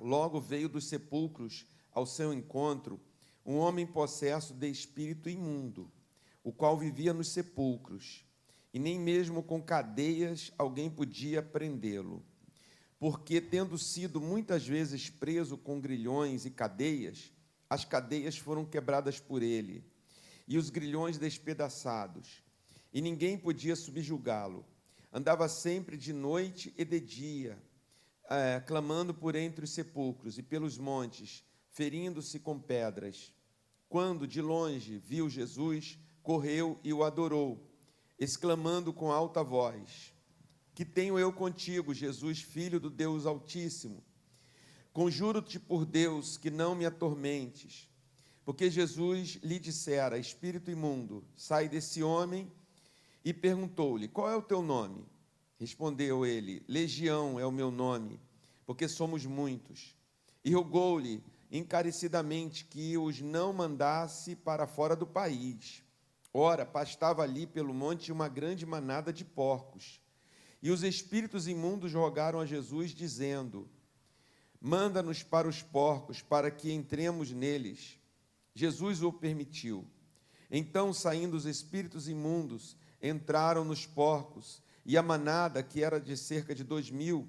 logo veio dos sepulcros ao seu encontro um homem possesso de espírito imundo, o qual vivia nos sepulcros, e nem mesmo com cadeias alguém podia prendê-lo, porque, tendo sido muitas vezes preso com grilhões e cadeias, as cadeias foram quebradas por ele, e os grilhões despedaçados, e ninguém podia subjugá-lo. Andava sempre de noite e de dia, clamando por entre os sepulcros e pelos montes, ferindo-se com pedras. Quando, de longe, viu Jesus, correu e o adorou, exclamando com alta voz: Que tenho eu contigo, Jesus, Filho do Deus Altíssimo? Conjuro-te por Deus que não me atormentes. Porque Jesus lhe dissera: Espírito imundo, sai desse homem. E perguntou-lhe: Qual é o teu nome? Respondeu ele: Legião é o meu nome, porque somos muitos. E rogou-lhe encarecidamente que os não mandasse para fora do país. Ora, pastava ali pelo monte uma grande manada de porcos. E os espíritos imundos rogaram a Jesus, dizendo: Manda-nos para os porcos, para que entremos neles. Jesus o permitiu. Então, saindo os espíritos imundos, entraram nos porcos, e a manada, que era de cerca de 2.000,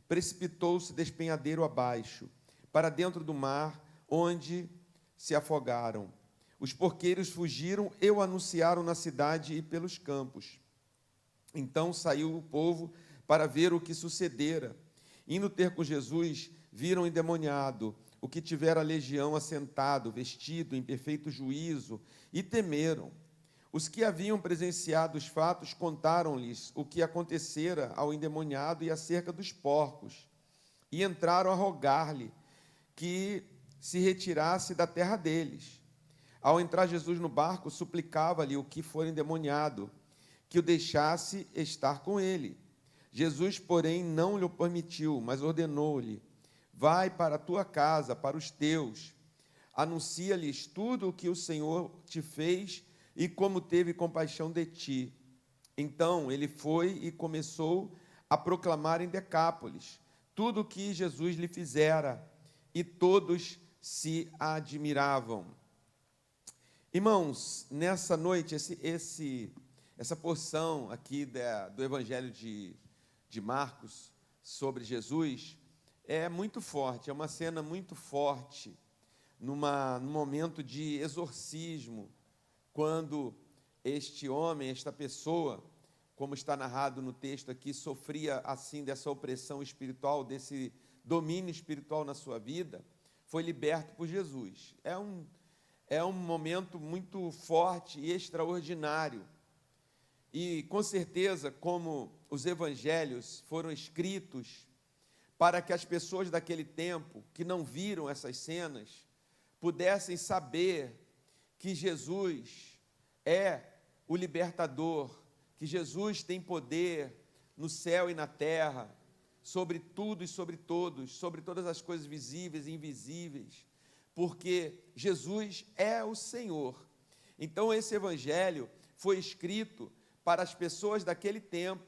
precipitou-se despenhadeiro abaixo, para dentro do mar, onde se afogaram. Os porqueiros fugiram e o anunciaram na cidade e pelos campos. Então saiu o povo para ver o que sucedera. Indo ter com Jesus, viram o endemoniado, o que tivera a legião, assentado, vestido em perfeito juízo, e temeram. Os que haviam presenciado os fatos contaram-lhes o que acontecera ao endemoniado e acerca dos porcos, e entraram a rogar-lhe que se retirasse da terra deles. Ao entrar Jesus no barco, suplicava-lhe o que fora endemoniado, que o deixasse estar com ele. Jesus, porém, não lhe permitiu, mas ordenou-lhe: Vai para a tua casa, para os teus, anuncia-lhes tudo o que o Senhor te fez e como teve compaixão de ti. Então ele foi e começou a proclamar em Decápolis tudo o que Jesus lhe fizera, e todos se admiravam. Irmãos, nessa noite, essa porção aqui do Evangelho de Marcos sobre Jesus é muito forte, é uma cena muito forte, num momento de exorcismo, quando este homem, esta pessoa, como está narrado no texto aqui, sofria assim dessa opressão espiritual, desse domínio espiritual na sua vida, foi liberto por Jesus. É um momento muito forte e extraordinário. E, com certeza, como os evangelhos foram escritos para que as pessoas daquele tempo, que não viram essas cenas, pudessem saber que Jesus é o libertador, que Jesus tem poder no céu e na terra, sobre tudo e sobre todos, sobre todas as coisas visíveis e invisíveis, porque Jesus é o Senhor. Então, esse evangelho foi escrito para as pessoas daquele tempo,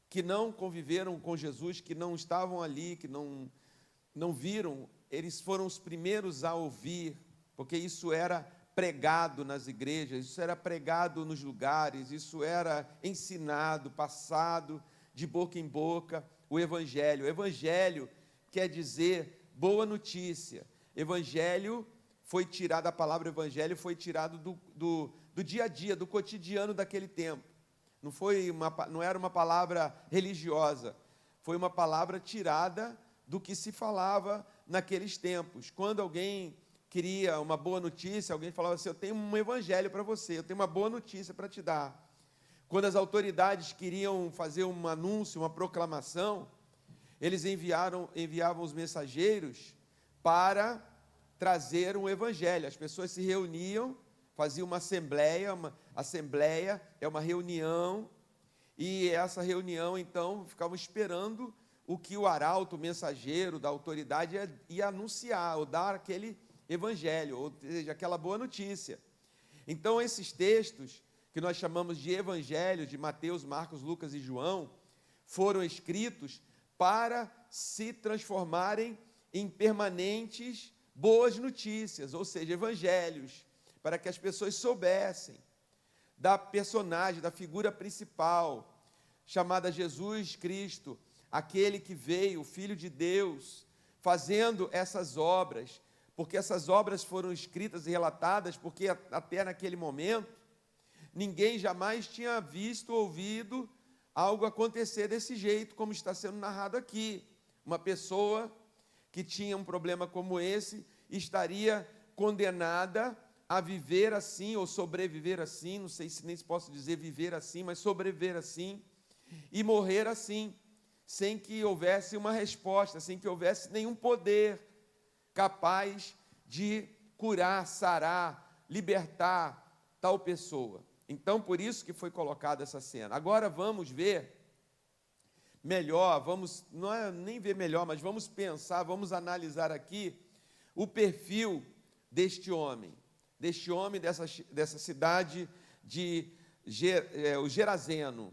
que não conviveram com Jesus, que não estavam ali, que não viram. Eles foram os primeiros a ouvir, porque isso era pregado nas igrejas, isso era pregado nos lugares, isso era ensinado, passado de boca em boca, o Evangelho. O Evangelho quer dizer boa notícia. Evangelho foi tirado, a palavra Evangelho foi tirado do dia a dia, do cotidiano daquele tempo. Não era uma palavra religiosa, foi uma palavra tirada do que se falava naqueles tempos. Quando alguém queria uma boa notícia, alguém falava assim: eu tenho um evangelho para você, eu tenho uma boa notícia para te dar. Quando as autoridades queriam fazer um anúncio, uma proclamação, eles enviavam os mensageiros para trazer um evangelho. As pessoas se reuniam, faziam uma assembleia, assembleia é uma reunião, e essa reunião, então, ficavam esperando o que o arauto, o mensageiro da autoridade ia anunciar, ou dar aquele evangelho, ou seja, aquela boa notícia. Então, esses textos, que nós chamamos de evangelhos, de Mateus, Marcos, Lucas e João, foram escritos para se transformarem em permanentes boas notícias, ou seja, evangelhos, para que as pessoas soubessem da personagem, da figura principal, chamada Jesus Cristo, aquele que veio, o Filho de Deus, fazendo essas obras, porque essas obras foram escritas e relatadas, porque até naquele momento, ninguém jamais tinha visto, ouvido algo acontecer desse jeito, como está sendo narrado aqui. Uma pessoa que tinha um problema como esse, estaria condenada a viver assim, ou sobreviver assim, não sei se nem se posso dizer viver assim, mas sobreviver assim, e morrer assim, sem que houvesse uma resposta, sem que houvesse nenhum poder capaz de curar, sarar, libertar tal pessoa. Então, por isso que foi colocada essa cena. Agora vamos ver melhor, não é nem ver melhor, mas vamos pensar, vamos analisar aqui o perfil deste homem, dessa cidade de o Gerazeno,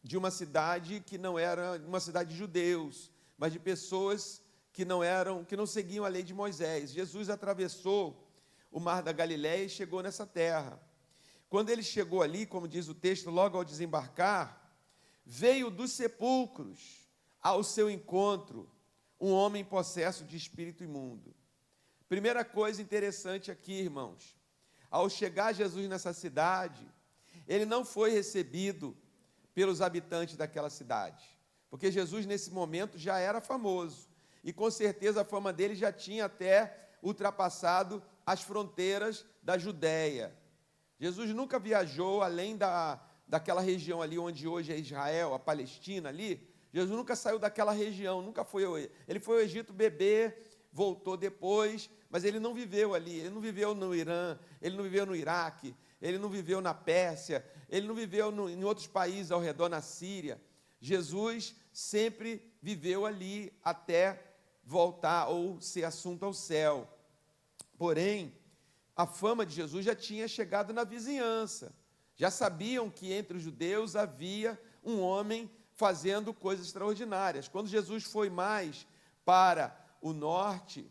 de uma cidade que não era uma cidade de judeus, mas de pessoas que não seguiam a lei de Moisés. Jesus atravessou o mar da Galileia e chegou nessa terra. Quando ele chegou ali, como diz o texto, logo ao desembarcar, veio dos sepulcros ao seu encontro um homem possesso de espírito imundo. Primeira coisa interessante aqui, irmãos, ao chegar Jesus nessa cidade, ele não foi recebido pelos habitantes daquela cidade, porque Jesus nesse momento já era famoso, e com certeza a fama dele já tinha até ultrapassado as fronteiras da Judéia. Jesus nunca viajou além daquela região ali onde hoje é Israel, a Palestina ali. Jesus nunca saiu daquela região, nunca foi. Ele foi ao Egito beber, voltou depois, mas ele não viveu ali, ele não viveu no Irã, ele não viveu no Iraque, ele não viveu na Pérsia, ele não viveu em outros países ao redor, na Síria. Jesus sempre viveu ali até voltar ou ser assunto ao céu. Porém, a fama de Jesus já tinha chegado na vizinhança. Já sabiam que entre os judeus havia um homem fazendo coisas extraordinárias. Quando Jesus foi mais para o norte,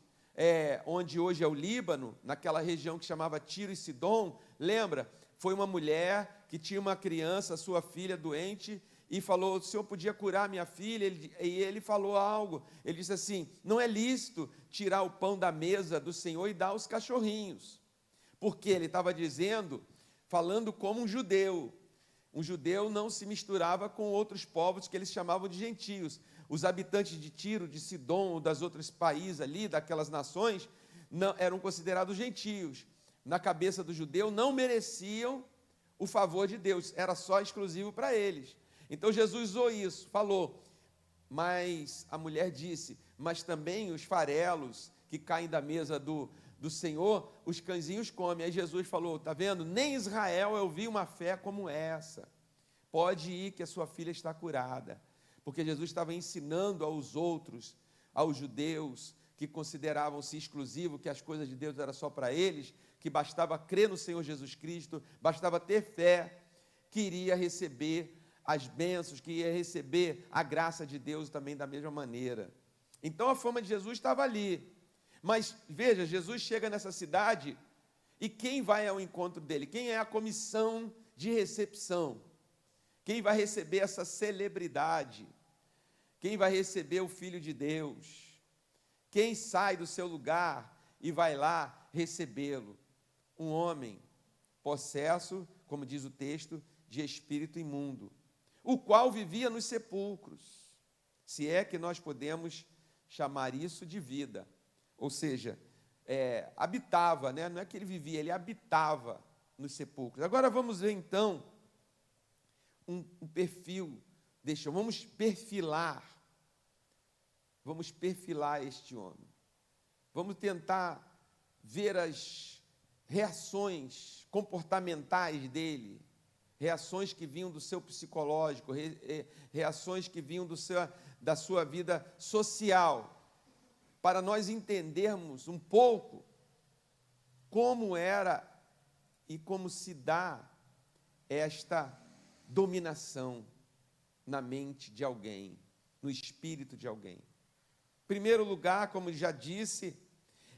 onde hoje é o Líbano, naquela região que chamava Tiro e Sidom, lembra? Foi uma mulher que tinha uma criança, sua filha doente, e falou: o senhor podia curar minha filha? E ele falou algo, ele disse assim: não é lícito tirar o pão da mesa do Senhor e dar aos cachorrinhos, porque ele estava falando como um judeu não se misturava com outros povos que eles chamavam de gentios. Os habitantes de Tiro, de Sidom, ou das outros países ali, daquelas nações, não eram considerados gentios. Na cabeça do judeu, não mereciam o favor de Deus, era só exclusivo para eles. Então Jesus usou isso, falou, mas a mulher disse, mas também os farelos que caem da mesa do Senhor, os cãezinhos comem. Aí Jesus falou, está vendo? Nem em Israel eu vi uma fé como essa. Pode ir que a sua filha está curada. Porque Jesus estava ensinando aos outros, aos judeus, que consideravam-se exclusivos, que as coisas de Deus eram só para eles, que bastava crer no Senhor Jesus Cristo, bastava ter fé, que iria receber as bênçãos, que ia receber a graça de Deus também da mesma maneira. Então a fama de Jesus estava ali. Mas veja, Jesus chega nessa cidade e quem vai ao encontro dele? Quem é a comissão de recepção? Quem vai receber essa celebridade? Quem vai receber o Filho de Deus? Quem sai do seu lugar e vai lá recebê-lo? Um homem possesso, como diz o texto, de espírito imundo, o qual vivia nos sepulcros, se é que nós podemos chamar isso de vida. Ou seja, habitava, né? Não é que ele vivia, ele habitava nos sepulcros. Agora vamos ver então um perfil, vamos perfilar este homem. Vamos tentar ver as reações comportamentais dele, reações que vinham do seu psicológico, reações que vinham da sua vida social, para nós entendermos um pouco como era e como se dá esta dominação na mente de alguém, no espírito de alguém. Em primeiro lugar, como já disse,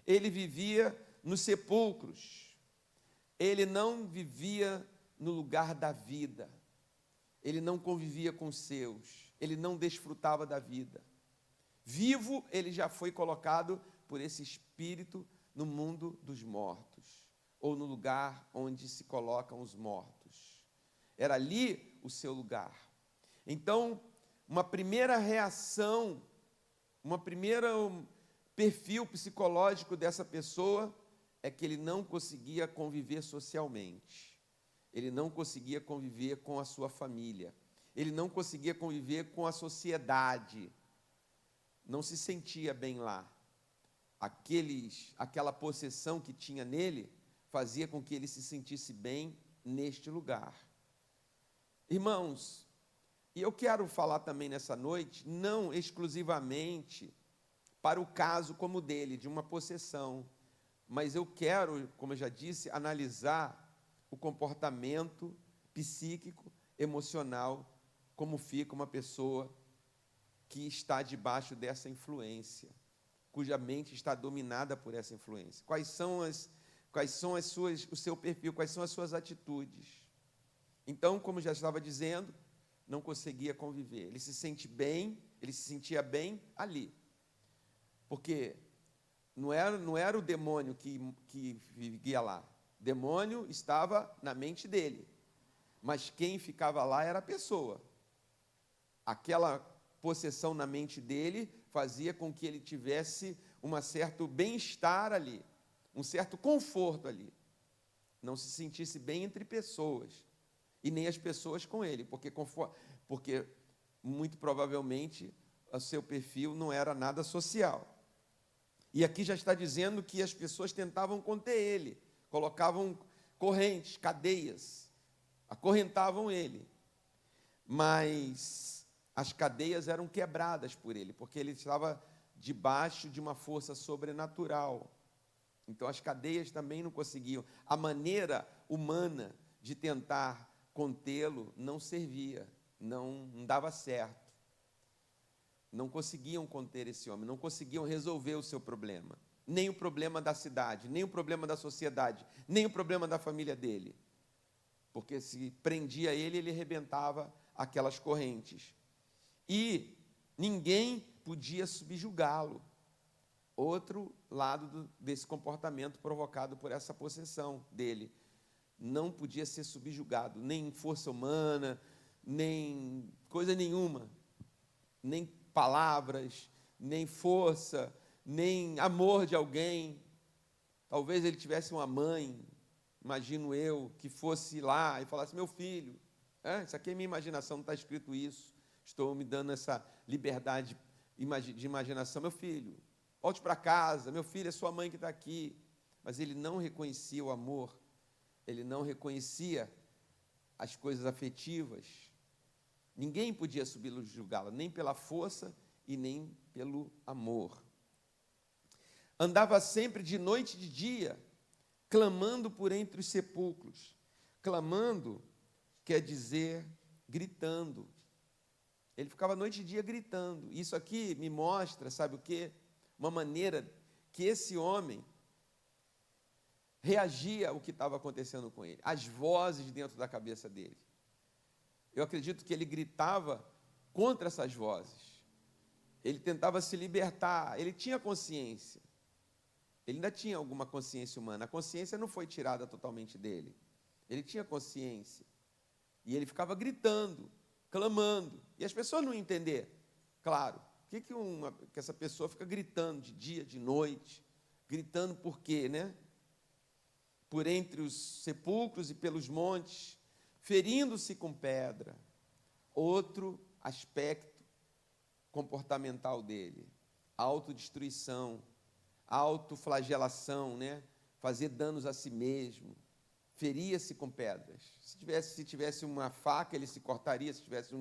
ele vivia nos sepulcros. Ele não vivia no lugar da vida. Ele não convivia com os seus. Ele não desfrutava da vida. Vivo, ele já foi colocado por esse espírito no mundo dos mortos, ou no lugar onde se colocam os mortos. Era ali o seu lugar. Então, uma primeira reação, uma primeira perfil psicológico dessa pessoa é que ele não conseguia conviver socialmente. Ele não conseguia conviver com a sua família. Ele não conseguia conviver com a sociedade. Não se sentia bem lá. Aquela possessão que tinha nele fazia com que ele se sentisse bem neste lugar. Irmãos, e eu quero falar também nessa noite, não exclusivamente para o caso como o dele, de uma possessão, mas eu quero, como eu já disse, analisar o comportamento psíquico, emocional, como fica uma pessoa que está debaixo dessa influência, cuja mente está dominada por essa influência. Quais são o seu perfil, quais são as suas atitudes? Então, como já estava dizendo, não conseguia conviver. Ele se sentia bem ali. Porque não era o demônio que vivia lá. O demônio estava na mente dele. Mas quem ficava lá era a pessoa. Aquela possessão na mente dele fazia com que ele tivesse um certo bem-estar ali, um certo conforto ali. Não se sentisse bem entre pessoas, e nem as pessoas com ele, porque muito provavelmente o seu perfil não era nada social. E aqui já está dizendo que as pessoas tentavam conter ele, colocavam correntes, cadeias, acorrentavam ele, mas as cadeias eram quebradas por ele, porque ele estava debaixo de uma força sobrenatural. Então as cadeias também não conseguiam. A maneira humana de tentar contê-lo não servia, não dava certo. Não conseguiam conter esse homem, não conseguiam resolver o seu problema. Nem o problema da cidade, nem o problema da sociedade, nem o problema da família dele. Porque se prendia ele, ele arrebentava aquelas correntes. E ninguém podia subjugá-lo. Outro lado desse comportamento provocado por essa possessão dele. Não podia ser subjugado, nem força humana, nem coisa nenhuma, nem palavras, nem força, nem amor de alguém. Talvez ele tivesse uma mãe, imagino eu, que fosse lá e falasse: meu filho, isso aqui é minha imaginação, não está escrito isso, estou me dando essa liberdade de imaginação. Meu filho, volte para casa, meu filho, é sua mãe que está aqui. Mas ele não reconhecia o amor, ele não reconhecia as coisas afetivas. Ninguém podia subjugá-la, nem pela força e nem pelo amor. Andava sempre de noite e de dia, clamando por entre os sepulcros. Clamando quer dizer gritando. Ele ficava noite e dia gritando. Isso aqui me mostra, sabe o quê? Uma maneira que esse homem reagia ao que estava acontecendo com ele, as vozes dentro da cabeça dele. Eu acredito que ele gritava contra essas vozes. Ele tentava se libertar, ele tinha consciência. Ele ainda tinha alguma consciência humana. A consciência não foi tirada totalmente dele. Ele tinha consciência. E ele ficava gritando, clamando. E as pessoas não iam entender. Claro, por que essa pessoa fica gritando de dia, de noite? Gritando por quê, né? Por entre os sepulcros e pelos montes, ferindo-se com pedra. Outro aspecto comportamental dele, autodestruição, autoflagelação, né? Fazer danos a si mesmo, feria-se com pedras. Se tivesse uma faca, ele se cortaria, se tivesse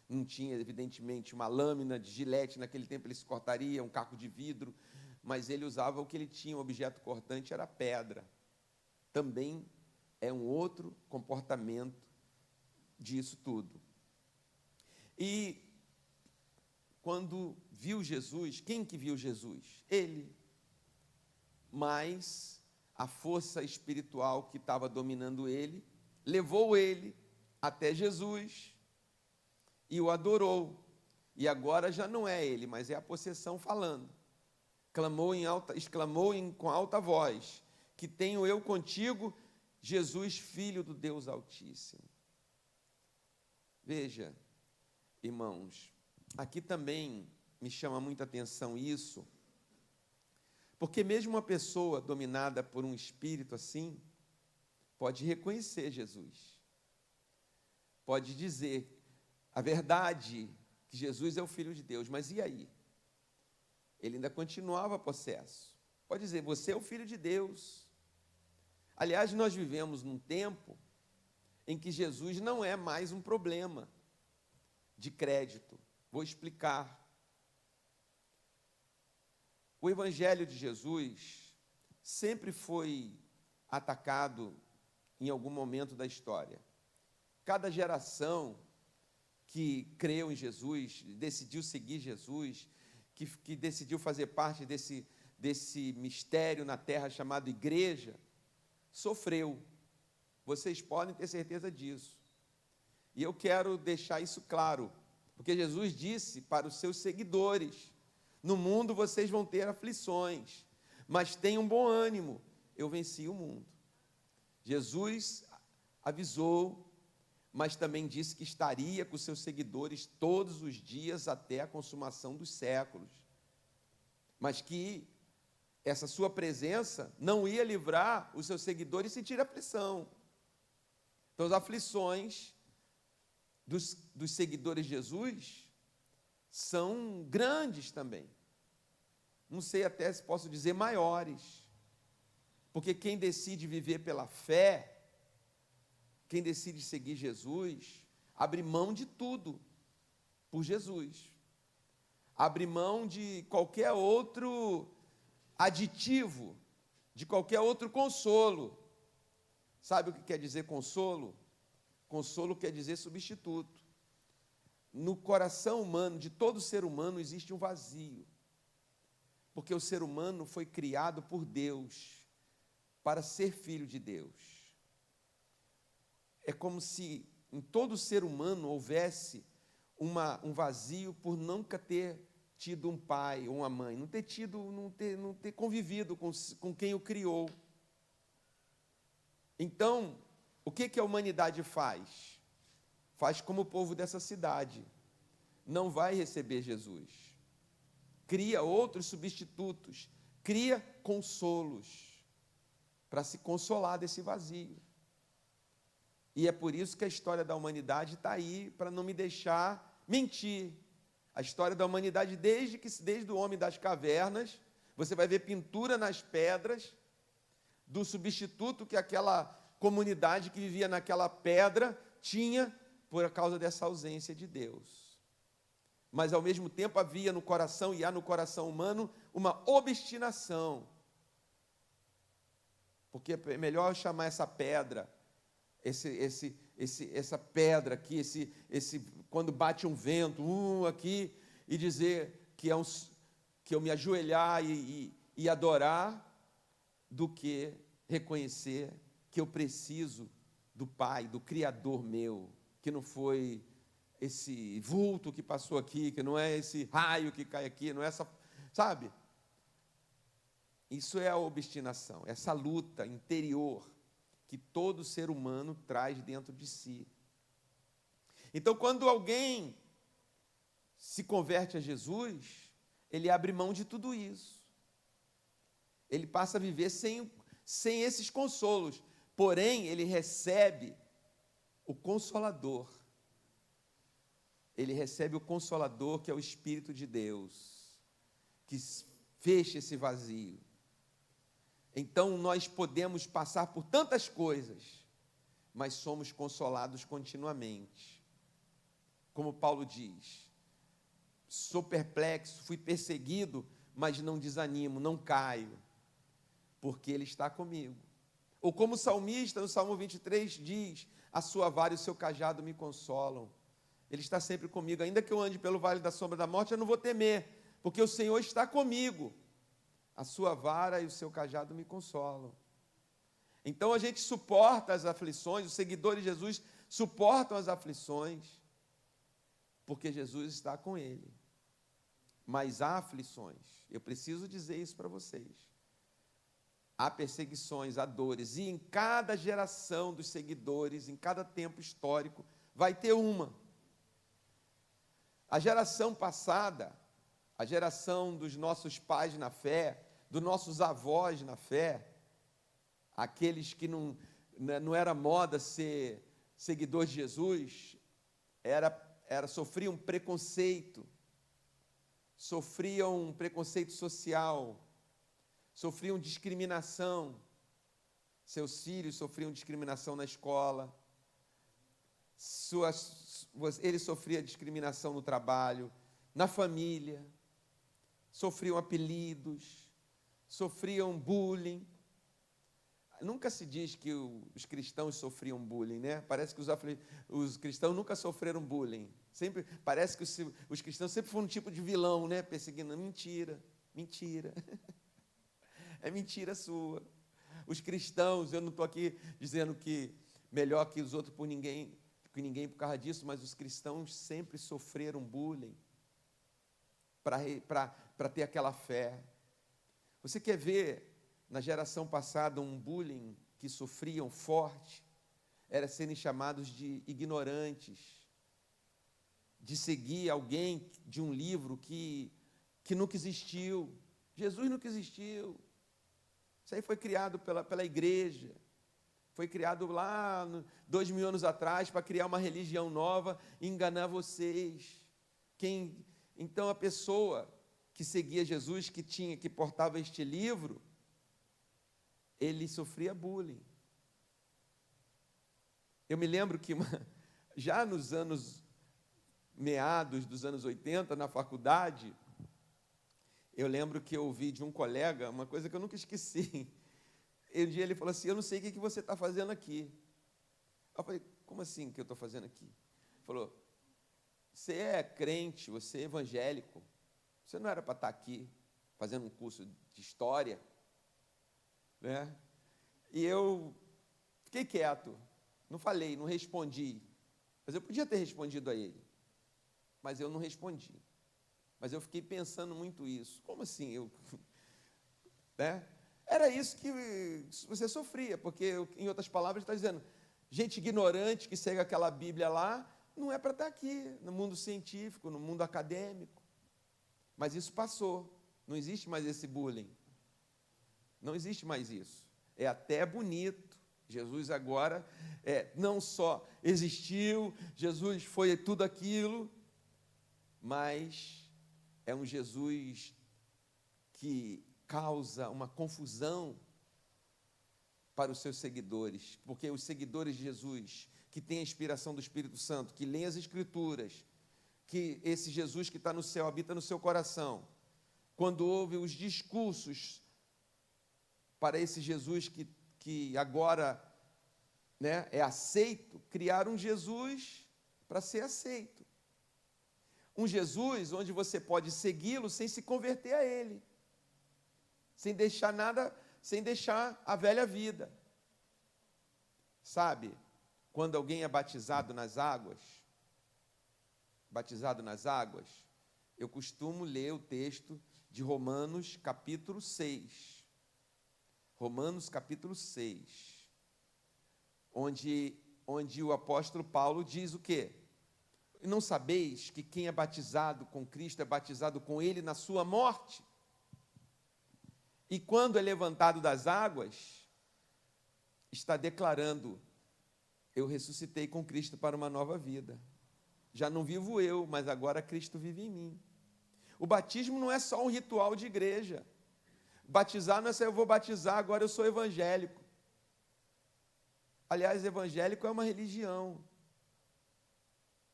não tinha, evidentemente, uma lâmina de gilete, naquele tempo ele se cortaria, um caco de vidro, mas ele usava o que ele tinha, um objeto cortante era pedra. Também é um outro comportamento disso tudo. E quando viu Jesus, quem que viu Jesus? Ele. Mas a força espiritual que estava dominando ele, levou ele até Jesus e o adorou. E agora já não é ele, mas é a possessão falando. Exclamou com alta voz: que tenho eu contigo, Jesus, Filho do Deus Altíssimo. Veja, irmãos, aqui também me chama muita atenção isso, porque mesmo uma pessoa dominada por um espírito assim, pode reconhecer Jesus, pode dizer a verdade, que Jesus é o Filho de Deus, mas e aí? Ele ainda continuava possesso. Pode dizer, você é o Filho de Deus. Aliás, nós vivemos num tempo em que Jesus não é mais um problema de crédito. Vou explicar. O Evangelho de Jesus sempre foi atacado em algum momento da história. Cada geração que creu em Jesus, decidiu seguir Jesus, que decidiu fazer parte desse mistério na terra chamado igreja, sofreu. Vocês podem ter certeza disso. E eu quero deixar isso claro, porque Jesus disse para os seus seguidores: no mundo vocês vão ter aflições, mas tenham bom ânimo, eu venci o mundo. Jesus avisou, mas também disse que estaria com seus seguidores todos os dias até a consumação dos séculos. Mas que essa sua presença não ia livrar os seus seguidores de sentir aflição. Então, as aflições dos seguidores de Jesus são grandes também. Não sei até se posso dizer maiores. Porque quem decide viver pela fé, quem decide seguir Jesus, abre mão de tudo por Jesus. Abre mão de qualquer outro aditivo, de qualquer outro consolo. Sabe o que quer dizer consolo? Consolo quer dizer substituto. No coração humano, de todo ser humano, existe um vazio. Porque o ser humano foi criado por Deus para ser filho de Deus. É como se em todo ser humano houvesse um vazio por nunca ter tido um pai ou uma mãe, não ter convivido com quem o criou. Então, o que a humanidade faz? Faz como o povo dessa cidade. Não vai receber Jesus. Cria outros substitutos, cria consolos para se consolar desse vazio. E é por isso que a história da humanidade está aí, para não me deixar mentir. A história da humanidade, desde o homem das cavernas, você vai ver pintura nas pedras do substituto que aquela comunidade que vivia naquela pedra tinha por causa dessa ausência de Deus. Mas, ao mesmo tempo, havia no coração, e há no coração humano, uma obstinação. Porque é melhor chamar essa pedra, essa pedra aqui, quando bate um vento, aqui, e dizer que eu me ajoelhar e adorar, do que reconhecer que eu preciso do Pai, do Criador meu, que não foi esse vulto que passou aqui, que não é esse raio que cai aqui, não é essa, sabe? Isso é a obstinação, essa luta interior que todo ser humano traz dentro de si. Então, quando alguém se converte a Jesus, ele abre mão de tudo isso. Ele passa a viver sem esses consolos. Porém, ele recebe o Consolador. Ele recebe o Consolador, que é o Espírito de Deus, que fecha esse vazio. Então, nós podemos passar por tantas coisas, mas somos consolados continuamente. Como Paulo diz: sou perplexo, fui perseguido, mas não desanimo, não caio, porque Ele está comigo. Ou como o salmista, no Salmo 23, diz: a sua vara e o seu cajado me consolam. Ele está sempre comigo. Ainda que eu ande pelo vale da sombra da morte, eu não vou temer, porque o Senhor está comigo. A sua vara e o seu cajado me consolam. Então a gente suporta as aflições, os seguidores de Jesus suportam as aflições, porque Jesus está com ele. Mas há aflições, eu preciso dizer isso para vocês. Há perseguições, há dores, e em cada geração dos seguidores, em cada tempo histórico, vai ter uma. A geração passada, a geração dos nossos pais na fé, dos nossos avós na fé, aqueles que não era moda ser seguidor de Jesus, sofriam preconceito social, sofriam discriminação, seus filhos sofriam discriminação na escola, ele sofria discriminação no trabalho, na família, sofriam apelidos, sofriam bullying. Nunca se diz que os cristãos sofriam bullying, né? Parece que os cristãos nunca sofreram bullying. Sempre, parece que os cristãos sempre foram um tipo de vilão, né? Perseguindo. Mentira, mentira. É mentira sua. Os cristãos, eu não estou aqui dizendo que melhor que os outros por ninguém por causa disso, mas os cristãos sempre sofreram bullying para ter aquela fé. Você quer ver na geração passada um bullying que sofriam forte? Era serem chamados de ignorantes, de seguir alguém de um livro que nunca existiu. Jesus nunca existiu. Isso aí foi criado pela igreja. Foi criado lá 2000 anos atrás para criar uma religião nova e enganar vocês. Então a pessoa que seguia Jesus, que portava este livro, ele sofria bullying. Eu me lembro que já nos meados dos anos 80, na faculdade, eu lembro que eu ouvi de um colega uma coisa que eu nunca esqueci. Um dia ele falou assim: eu não sei o que você está fazendo aqui. Eu falei: como assim que eu estou fazendo aqui? Ele falou: você é crente, você é evangélico, você não era para estar aqui fazendo um curso de história, né? E eu fiquei quieto, não falei, não respondi, mas eu podia ter respondido a ele, mas eu não respondi. Mas eu fiquei pensando muito isso. Como assim? Né? Era isso que você sofria, porque, em outras palavras, está dizendo, gente ignorante que segue aquela Bíblia lá, não é para estar aqui, no mundo científico, no mundo acadêmico. Mas isso passou, não existe mais esse bullying. Não existe mais isso. É até bonito. Jesus agora não só existiu, Jesus foi tudo aquilo, mas é um Jesus que causa uma confusão para os seus seguidores, porque os seguidores de Jesus, que têm a inspiração do Espírito Santo, que leem as Escrituras, que esse Jesus que está no céu habita no seu coração, quando ouve os discursos para esse Jesus que agora, né, é aceito, criaram um Jesus para ser aceito. Um Jesus onde você pode segui-lo sem se converter a ele, sem deixar nada, sem deixar a velha vida. Sabe, quando alguém é batizado nas águas, eu costumo ler o texto de Romanos capítulo 6. Romanos capítulo 6, onde o apóstolo Paulo diz o quê? Não sabeis que quem é batizado com Cristo é batizado com Ele na sua morte? E quando é levantado das águas, está declarando, eu ressuscitei com Cristo para uma nova vida. Já não vivo eu, mas agora Cristo vive em mim. O batismo não é só um ritual de igreja. Batizar não é só eu vou batizar, agora eu sou evangélico. Aliás, evangélico é uma religião,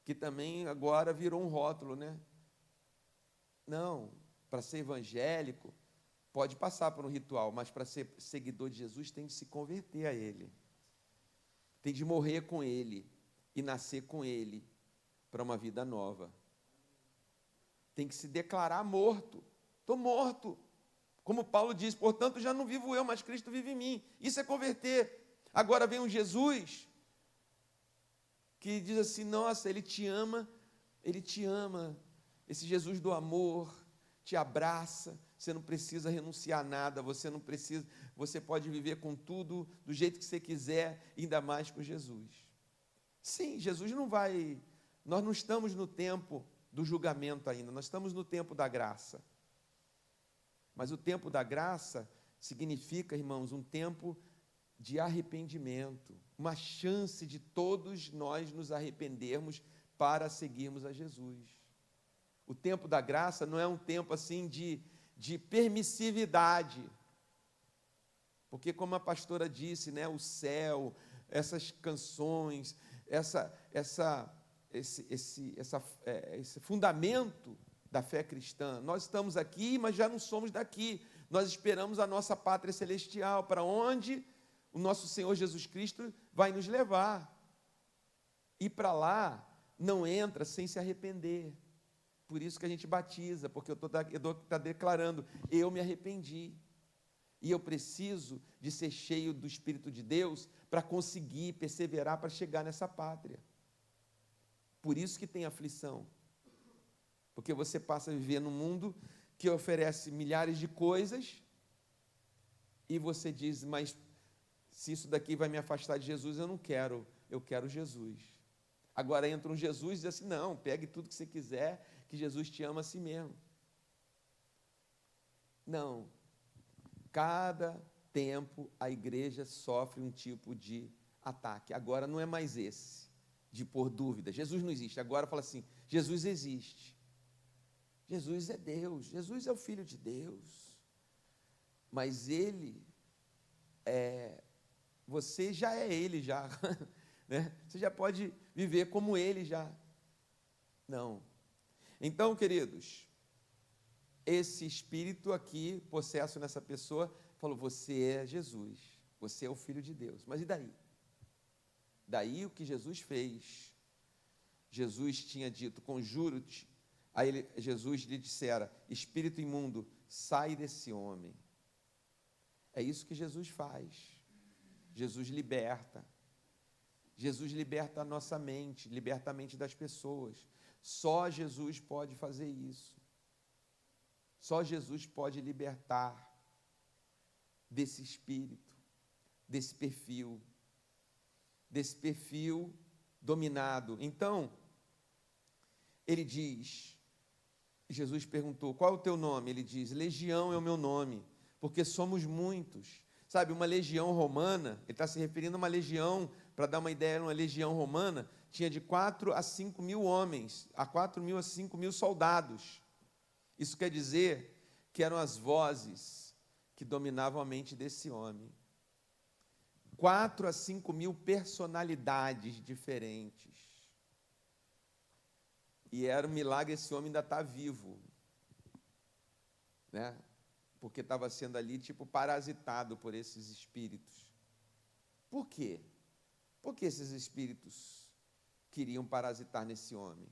que também agora virou um rótulo, né? Não, para ser evangélico, pode passar por um ritual, mas para ser seguidor de Jesus tem de se converter a Ele. Tem de morrer com Ele e nascer com Ele. para uma vida nova. Tem que se declarar morto. Estou morto. Como Paulo diz, portanto, já não vivo eu, mas Cristo vive em mim. Isso é converter. Agora vem um Jesus que diz assim, nossa, Ele te ama. Esse Jesus do amor te abraça. Você não precisa renunciar a nada, você pode viver com tudo do jeito que você quiser, ainda mais com Jesus. Sim, Jesus não vai, nós não estamos no tempo do julgamento ainda, nós estamos no tempo da graça. Mas o tempo da graça significa, irmãos, um tempo de arrependimento, uma chance de todos nós nos arrependermos para seguirmos a Jesus. O tempo da graça não é um tempo assim de permissividade, porque como a pastora disse, né, o céu, essas canções, esse fundamento da fé cristã, nós estamos aqui, mas já não somos daqui, nós esperamos a nossa pátria celestial, para onde o nosso Senhor Jesus Cristo vai nos levar, e para lá não entra sem se arrepender. Por isso que a gente batiza, porque eu estou declarando, eu me arrependi. E eu preciso de ser cheio do Espírito de Deus para conseguir perseverar, para chegar nessa pátria. Por isso que tem aflição. Porque você passa a viver num mundo que oferece milhares de coisas e você diz, mas se isso daqui vai me afastar de Jesus, eu não quero, eu quero Jesus. Agora entra um Jesus e diz assim, não, pegue tudo que você quiser, que Jesus te ama assim mesmo. Não. Cada tempo a igreja sofre um tipo de ataque. Agora não é mais esse, de pôr dúvida. Jesus não existe. Agora fala assim, Jesus existe. Jesus é Deus. Jesus é o Filho de Deus. Mas Ele você já é Ele já. Né? Você já pode viver como Ele já. Não. Então, queridos, esse espírito aqui, possesso nessa pessoa, falou, você é Jesus, você é o Filho de Deus. Mas e daí? Daí o que Jesus fez? Jesus tinha dito, conjuro-te, aí Jesus lhe dissera, espírito imundo, sai desse homem. É isso que Jesus faz. Jesus liberta. Jesus liberta a nossa mente, liberta a mente das pessoas. Só Jesus pode fazer isso. Só Jesus pode libertar desse espírito, desse perfil dominado. Então, ele diz, Jesus perguntou, qual é o teu nome? Ele diz, legião é o meu nome, porque somos muitos. Sabe, uma legião romana, ele está se referindo a uma legião, para dar uma ideia, uma legião romana, tinha de 4 a 5 mil homens, a 4 mil a 5 mil soldados. Isso quer dizer que eram as vozes que dominavam a mente desse homem. 4 a 5 mil personalidades diferentes. E era um milagre esse homem ainda estar vivo, né? Porque estava sendo ali tipo parasitado por esses espíritos. Por quê? Por que esses espíritos queriam parasitar nesse homem?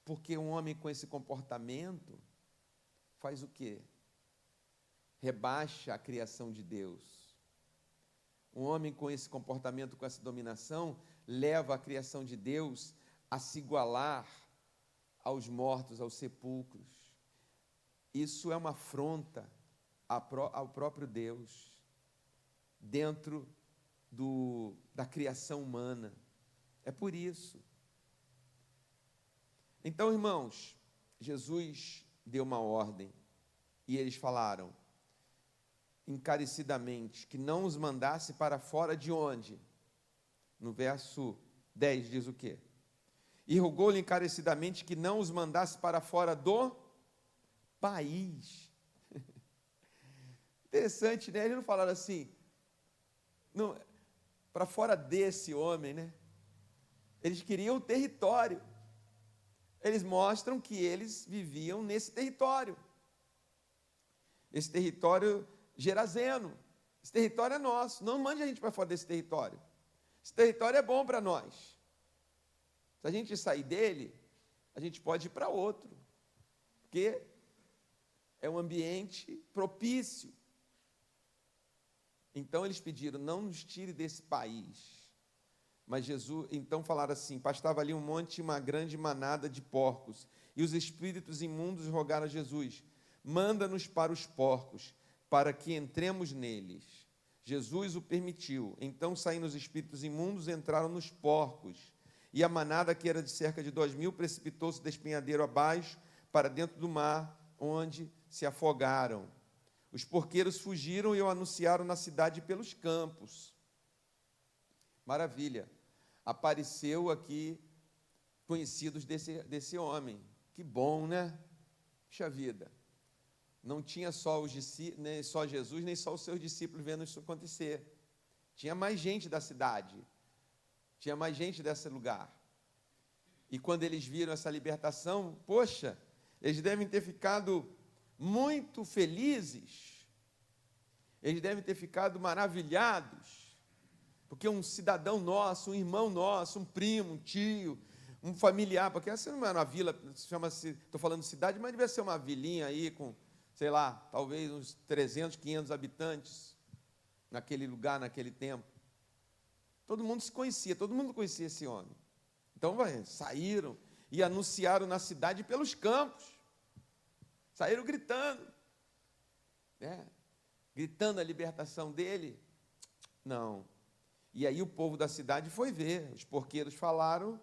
Porque um homem com esse comportamento faz o quê? Rebaixa a criação de Deus. Um homem com esse comportamento, com essa dominação, leva a criação de Deus a se igualar aos mortos, aos sepulcros. Isso é uma afronta ao próprio Deus, dentro da criação humana. É por isso. Então, irmãos, Jesus deu uma ordem, e eles falaram, encarecidamente, que não os mandasse para fora de onde? No verso 10 diz o quê? E rogou-lhe encarecidamente que não os mandasse para fora do país. Interessante, né? Eles não falaram assim, para fora desse homem, né? Eles queriam o território. Eles mostram que eles viviam nesse território. Esse território gerazeno. Esse território é nosso. Não mande a gente para fora desse território. Esse território é bom para nós. Se a gente sair dele, a gente pode ir para outro, porque é um ambiente propício. Então eles pediram, não nos tire desse país. Mas Jesus, então falaram assim, pastava ali um monte, uma grande manada de porcos, e os espíritos imundos rogaram a Jesus, manda-nos para os porcos, para que entremos neles. Jesus o permitiu. Então, saindo os espíritos imundos, entraram nos porcos, e a manada, que era de cerca de 2.000, precipitou-se do despenhadeiro abaixo, para dentro do mar, onde se afogaram. Os porqueiros fugiram e o anunciaram na cidade pelos campos. Maravilha. Apareceu aqui conhecidos desse homem. Que bom, né? Puxa vida. Não tinha só nem só Jesus, nem só os seus discípulos vendo isso acontecer. Tinha mais gente da cidade. Tinha mais gente desse lugar. E quando eles viram essa libertação, poxa, eles devem ter ficado muito felizes. Eles devem ter ficado maravilhados. Porque um cidadão nosso, um irmão nosso, um primo, um tio, um familiar, porque essa não é uma vila, chama-se, estou falando cidade, mas devia ser uma vilinha aí com, sei lá, talvez uns 300, 500 habitantes naquele lugar, naquele tempo. Todo mundo se conhecia, todo mundo conhecia esse homem. Então, saíram e anunciaram na cidade pelos campos. Saíram gritando. Gritando a libertação dele. Não. E aí o povo da cidade foi ver, os porqueiros falaram,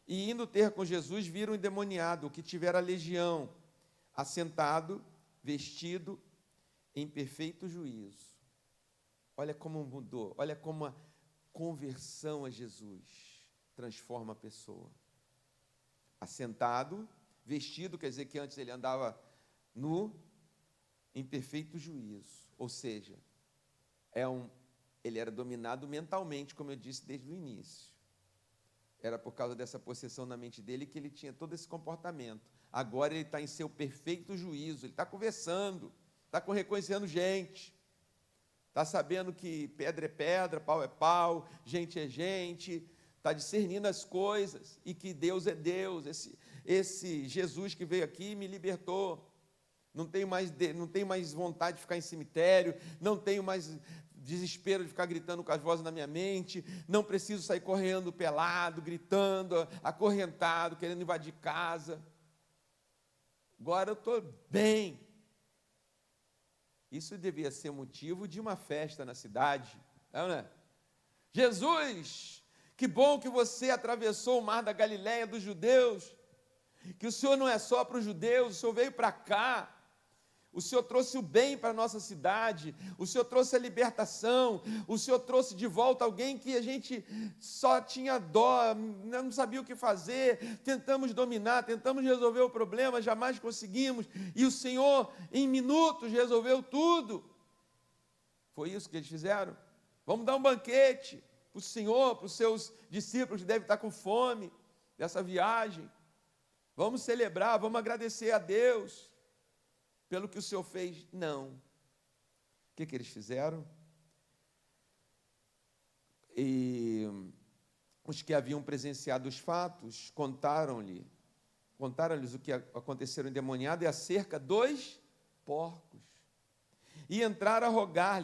e indo ter com Jesus, viram o endemoniado, o que tivera legião, assentado, vestido, em perfeito juízo. Olha como mudou, olha como a conversão a Jesus transforma a pessoa. Assentado, vestido, quer dizer que antes ele andava nu, em perfeito juízo, ou seja, ele era dominado mentalmente, como eu disse desde o início. Era por causa dessa possessão na mente dele que ele tinha todo esse comportamento. Agora ele está em seu perfeito juízo, ele está conversando, está reconhecendo gente, está sabendo que pedra é pedra, pau é pau, gente é gente, está discernindo as coisas e que Deus é Deus. Esse Jesus que veio aqui me libertou. Não tenho mais vontade de ficar em cemitério, não tenho mais desespero de ficar gritando com as vozes na minha mente, não preciso sair correndo pelado, gritando, acorrentado, querendo invadir casa. Agora eu estou bem. Isso devia ser motivo de uma festa na cidade, não é? Jesus, que bom que você atravessou o mar da Galileia dos judeus, que o Senhor não é só para os judeus, o Senhor veio para cá. O Senhor trouxe o bem para a nossa cidade, o Senhor trouxe a libertação, o Senhor trouxe de volta alguém que a gente só tinha dó, não sabia o que fazer, tentamos dominar, tentamos resolver o problema, jamais conseguimos, e o Senhor, em minutos, resolveu tudo. Foi isso que eles fizeram? Vamos dar um banquete para o Senhor, para os seus discípulos que devem estar com fome dessa viagem. Vamos celebrar, vamos agradecer a Deus pelo que o Senhor fez. Não. O que eles fizeram? E os que haviam presenciado os fatos contaram-lhes o que aconteceu endemoniado e acerca dos porcos. E entraram a rogar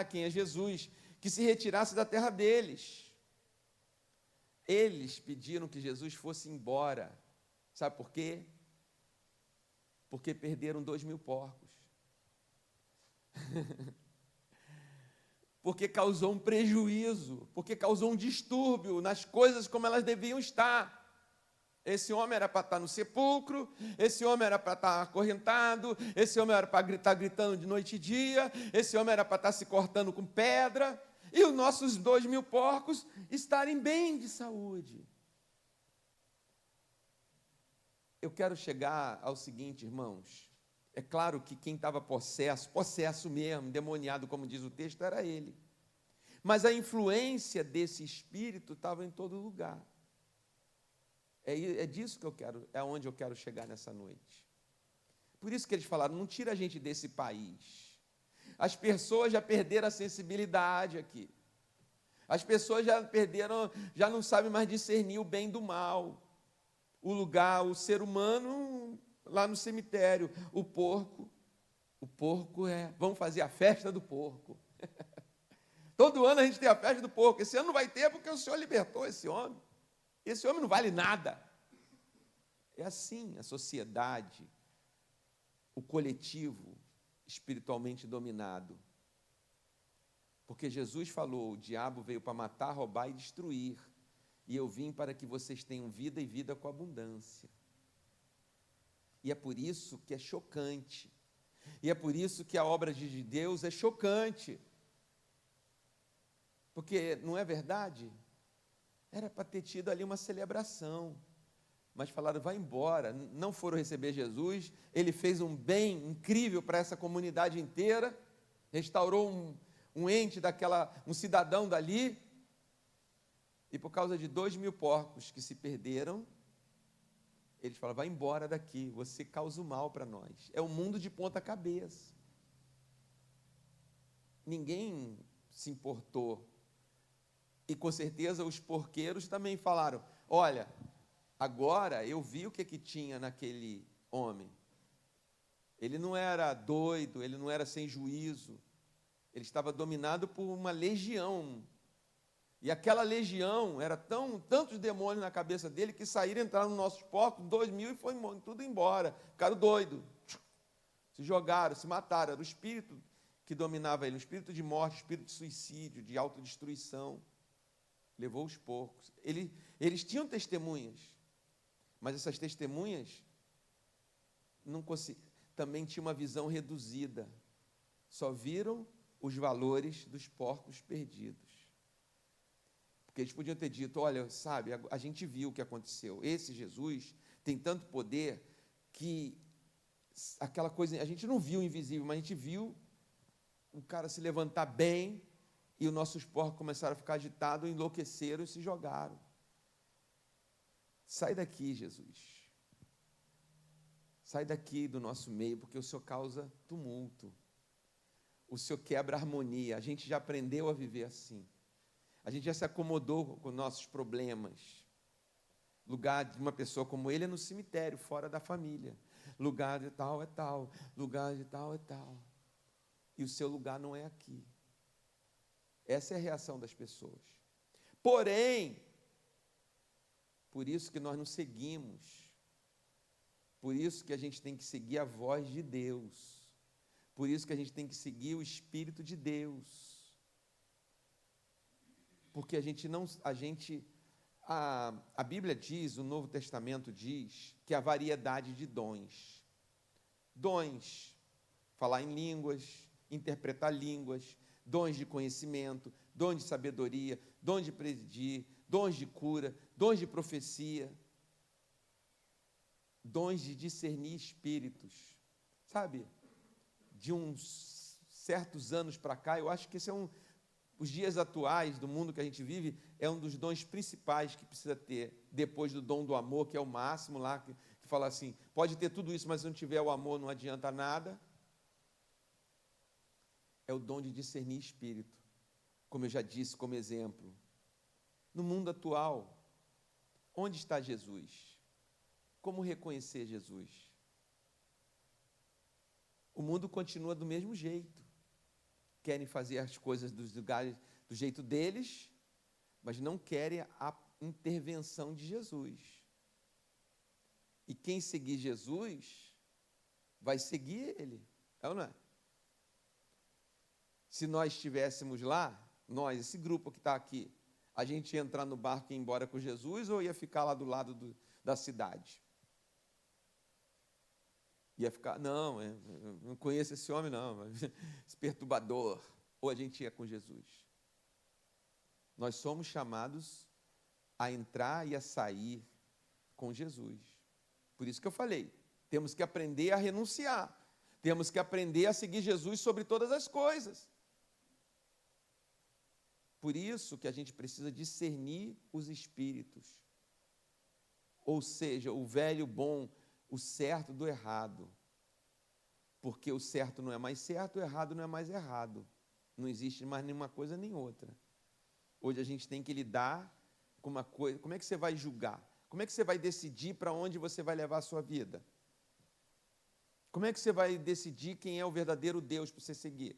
a quem? A Jesus, que se retirasse da terra deles. Eles pediram que Jesus fosse embora. Sabe por quê? Porque perderam 2.000 porcos. Porque causou um prejuízo, porque causou um distúrbio nas coisas como elas deviam estar. Esse homem era para estar no sepulcro, esse homem era para estar acorrentado, esse homem era para estar gritando de noite e dia, esse homem era para estar se cortando com pedra, e os nossos 2.000 porcos estarem bem de saúde. Eu quero chegar ao seguinte, irmãos. É claro que quem estava possesso mesmo, endemoniado, como diz o texto, era ele. Mas a influência desse espírito estava em todo lugar. É disso que eu quero, é onde eu quero chegar nessa noite. Por isso que eles falaram, não tira a gente desse país. As pessoas já perderam a sensibilidade aqui. As pessoas já perderam, já não sabem mais discernir o bem do mal. O lugar, o ser humano lá no cemitério, o porco vamos fazer a festa do porco. Todo ano a gente tem a festa do porco. Esse ano não vai ter porque o Senhor libertou esse homem. Esse homem não vale nada. É assim a sociedade, o coletivo espiritualmente dominado. Porque Jesus falou, o diabo veio para matar, roubar e destruir. E eu vim para que vocês tenham vida e vida com abundância. E é por isso que é chocante. E é por isso que a obra de Deus é chocante. Porque, não é verdade? Era para ter tido ali uma celebração. Mas falaram, vai embora. Não foram receber Jesus. Ele fez um bem incrível para essa comunidade inteira. Restaurou um ente um cidadão dali. E por causa de 2.000 porcos que se perderam, eles falaram, vai embora daqui, você causa o mal para nós. É um mundo de ponta cabeça. Ninguém se importou. E com certeza os porqueiros também falaram, olha, agora eu vi o que tinha naquele homem. Ele não era doido, ele não era sem juízo. Ele estava dominado por uma legião. E aquela legião, era tantos demônios na cabeça dele, que saíram, entraram nos nossos porcos, 2.000 e foi tudo embora. Ficaram doidos. Se jogaram, se mataram. Era o espírito que dominava ele, o espírito de morte, o espírito de suicídio, de autodestruição. Levou os porcos. Eles tinham testemunhas, mas essas testemunhas também tinham uma visão reduzida. Só viram os valores dos porcos perdidos. Porque eles podiam ter dito, olha, sabe, a gente viu o que aconteceu. Esse Jesus tem tanto poder que aquela coisa, a gente não viu o invisível, mas a gente viu o cara se levantar bem e os nossos porcos começaram a ficar agitados, enlouqueceram e se jogaram. Sai daqui, Jesus. Sai daqui do nosso meio, porque o Senhor causa tumulto. O Senhor quebra a harmonia. A gente já aprendeu a viver assim. A gente já se acomodou com nossos problemas. Lugar de uma pessoa como ele é no cemitério, fora da família. Lugar de tal é tal, lugar de tal é tal. E o seu lugar não é aqui. Essa é a reação das pessoas. Porém, por isso que nós não seguimos. Por isso que a gente tem que seguir a voz de Deus. Por isso que a gente tem que seguir o Espírito de Deus. Porque a Bíblia diz, o Novo Testamento diz, que há variedade de dons. Dons, falar em línguas, interpretar línguas, dons de conhecimento, dons de sabedoria, dons de presidir, dons de cura, dons de profecia, dons de discernir espíritos. Sabe, de uns certos anos para cá, eu acho que esse é os dias atuais do mundo que a gente vive, é um dos dons principais que precisa ter, depois do dom do amor, que é o máximo lá, que fala assim, pode ter tudo isso, mas se não tiver o amor não adianta nada. É o dom de discernir espírito, como eu já disse como exemplo. No mundo atual, onde está Jesus? Como reconhecer Jesus? O mundo continua do mesmo jeito. Querem fazer as coisas dos lugares, do jeito deles, mas não querem a intervenção de Jesus. E quem seguir Jesus, vai seguir ele. É ou não é? Se nós estivéssemos lá, esse grupo que está aqui, a gente ia entrar no barco e ir embora com Jesus ou ia ficar lá do lado da cidade? Ia ficar, não conheço esse homem não, esse perturbador. Ou a gente ia com Jesus. Nós somos chamados a entrar e a sair com Jesus. Por isso que eu falei, temos que aprender a renunciar. Temos que aprender a seguir Jesus sobre todas as coisas. Por isso que a gente precisa discernir os espíritos. Ou seja, o velho bom, o certo do errado. Porque o certo não é mais certo, o errado não é mais errado. Não existe mais nenhuma coisa nem outra. Hoje a gente tem que lidar com uma coisa. Como é que você vai julgar? Como é que você vai decidir para onde você vai levar a sua vida? Como é que você vai decidir quem é o verdadeiro Deus para você seguir?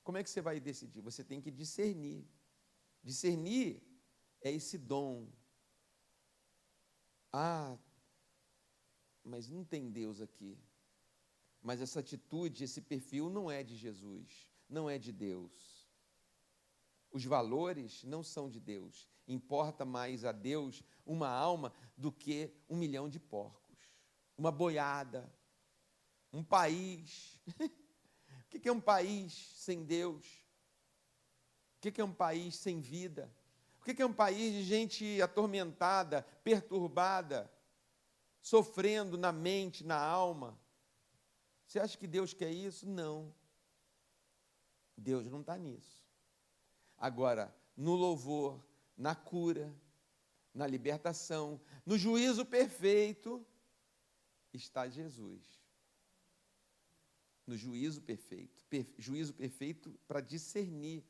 Como é que você vai decidir? Você tem que discernir. Discernir é esse dom. Ah, mas não tem Deus aqui. Mas essa atitude, esse perfil não é de Jesus, não é de Deus. Os valores não são de Deus. Importa mais a Deus uma alma do que 1 milhão de porcos, uma boiada, um país. O que é um país sem Deus? O que é um país sem vida? O que é um país de gente atormentada, perturbada, sofrendo na mente, na alma? Você acha que Deus quer isso? Não. Deus não está nisso. Agora, no louvor, na cura, na libertação, no juízo perfeito, está Jesus. No juízo perfeito. Juízo perfeito para discernir.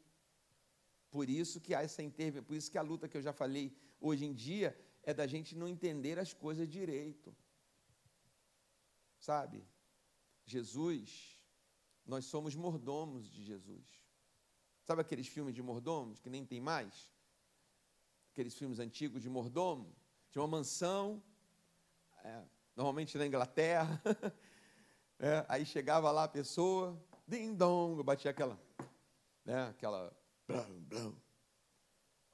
Por isso que há essa intervenção, por isso que a luta que eu já falei hoje em dia é da gente não entender as coisas direito. Sabe? Jesus, nós somos mordomos de Jesus. Sabe aqueles filmes de mordomos que nem tem mais? Aqueles filmes antigos de mordomo? Tinha uma mansão, normalmente na Inglaterra, aí chegava lá a pessoa, ding-dong, batia aquela, aquela, blum, blum.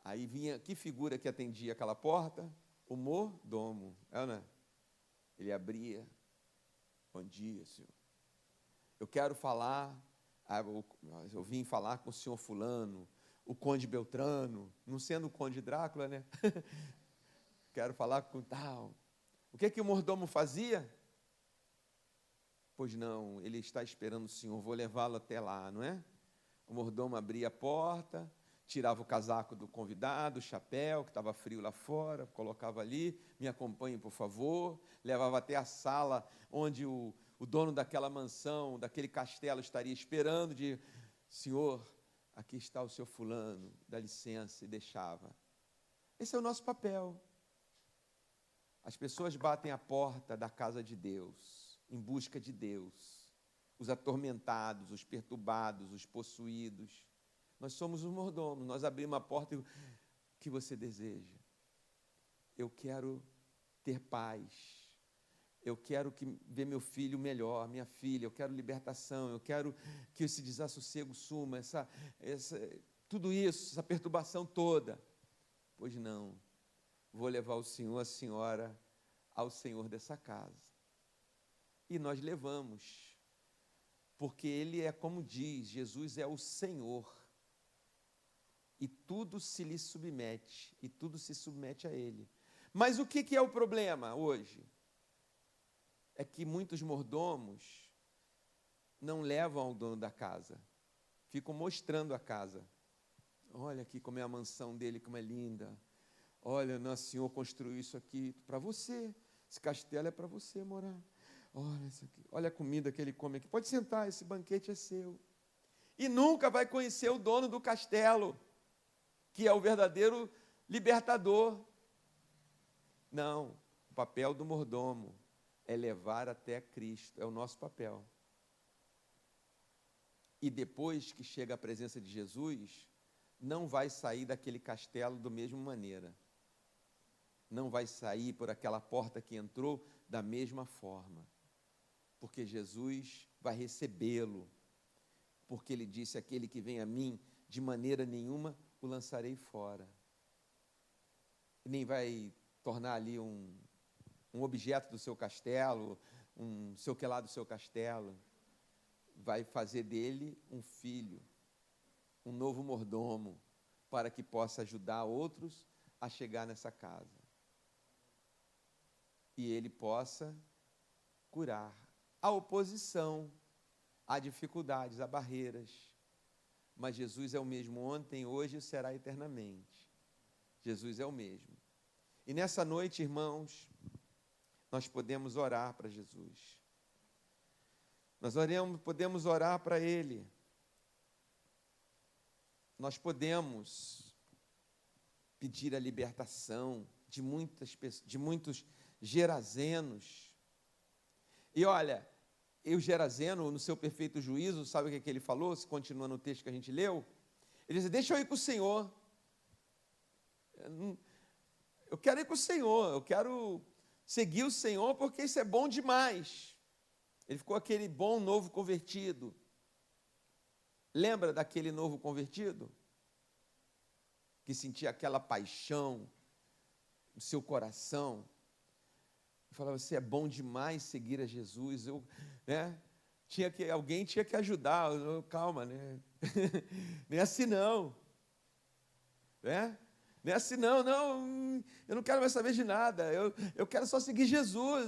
Aí vinha, que figura que atendia aquela porta? O mordomo, né? Ele abria, bom dia, senhor. Eu quero falar, eu vim falar com o senhor fulano, o conde Beltrano, não sendo o conde Drácula, né? Quero falar com tal. O que o mordomo fazia? Pois não, ele está esperando o senhor, vou levá-lo até lá, não é? O mordomo abria a porta, tirava o casaco do convidado, o chapéu, que estava frio lá fora, colocava ali, me acompanhe, por favor, levava até a sala onde o dono daquela mansão, daquele castelo estaria esperando, de senhor, aqui está o seu fulano, dá licença, e deixava. Esse é o nosso papel. As pessoas batem a porta da casa de Deus, em busca de Deus, os atormentados, os perturbados, os possuídos. Nós somos os mordomos, nós abrimos a porta e o que você deseja? Eu quero ter paz. Eu quero ver meu filho melhor, minha filha, eu quero libertação, eu quero que esse desassossego suma, tudo isso, essa perturbação toda. Pois não, vou levar o senhor, a senhora, ao Senhor dessa casa. E nós levamos, porque Ele é como diz, Jesus é o Senhor, e tudo se lhe submete, e tudo se submete a Ele. Mas o que é o problema hoje? É que muitos mordomos não levam ao dono da casa, ficam mostrando a casa. Olha aqui como é a mansão dele, como é linda. Olha, nosso Senhor construiu isso aqui para você. Esse castelo é para você morar. Olha isso aqui, olha a comida que ele come aqui. Pode sentar, esse banquete é seu. E nunca vai conhecer o dono do castelo, que é o verdadeiro libertador. Não, o papel do mordomo é levar até Cristo, é o nosso papel. E depois que chega à presença de Jesus, não vai sair daquele castelo da mesma maneira. Não vai sair por aquela porta que entrou da mesma forma. Porque Jesus vai recebê-lo. Porque ele disse, aquele que vem a mim, de maneira nenhuma o lançarei fora. E nem vai tornar ali um objeto do seu castelo, sei o que lá do seu castelo. Vai fazer dele um filho, um novo mordomo, para que possa ajudar outros a chegar nessa casa. E ele possa curar a oposição, há dificuldades, há barreiras. Mas Jesus é o mesmo ontem, hoje e será eternamente. Jesus é o mesmo. E nessa noite, irmãos, nós podemos orar para Jesus. Nós podemos orar para Ele. nós podemos pedir a libertação de muitos gerazenos. E olha, o Gerazeno, no seu perfeito juízo, sabe o que ele falou? Se continua no texto que a gente leu, ele disse: deixa eu ir com o Senhor. Eu quero ir com o Senhor, eu quero seguir o Senhor, porque isso é bom demais. Ele ficou aquele bom novo convertido. Lembra daquele novo convertido? Que sentia aquela paixão no seu coração. E falava: você é bom demais seguir a Jesus. Alguém tinha que ajudar. Calma, né? Nem assim não. Né? Nem assim não, eu não quero mais saber de nada. Eu quero só seguir Jesus.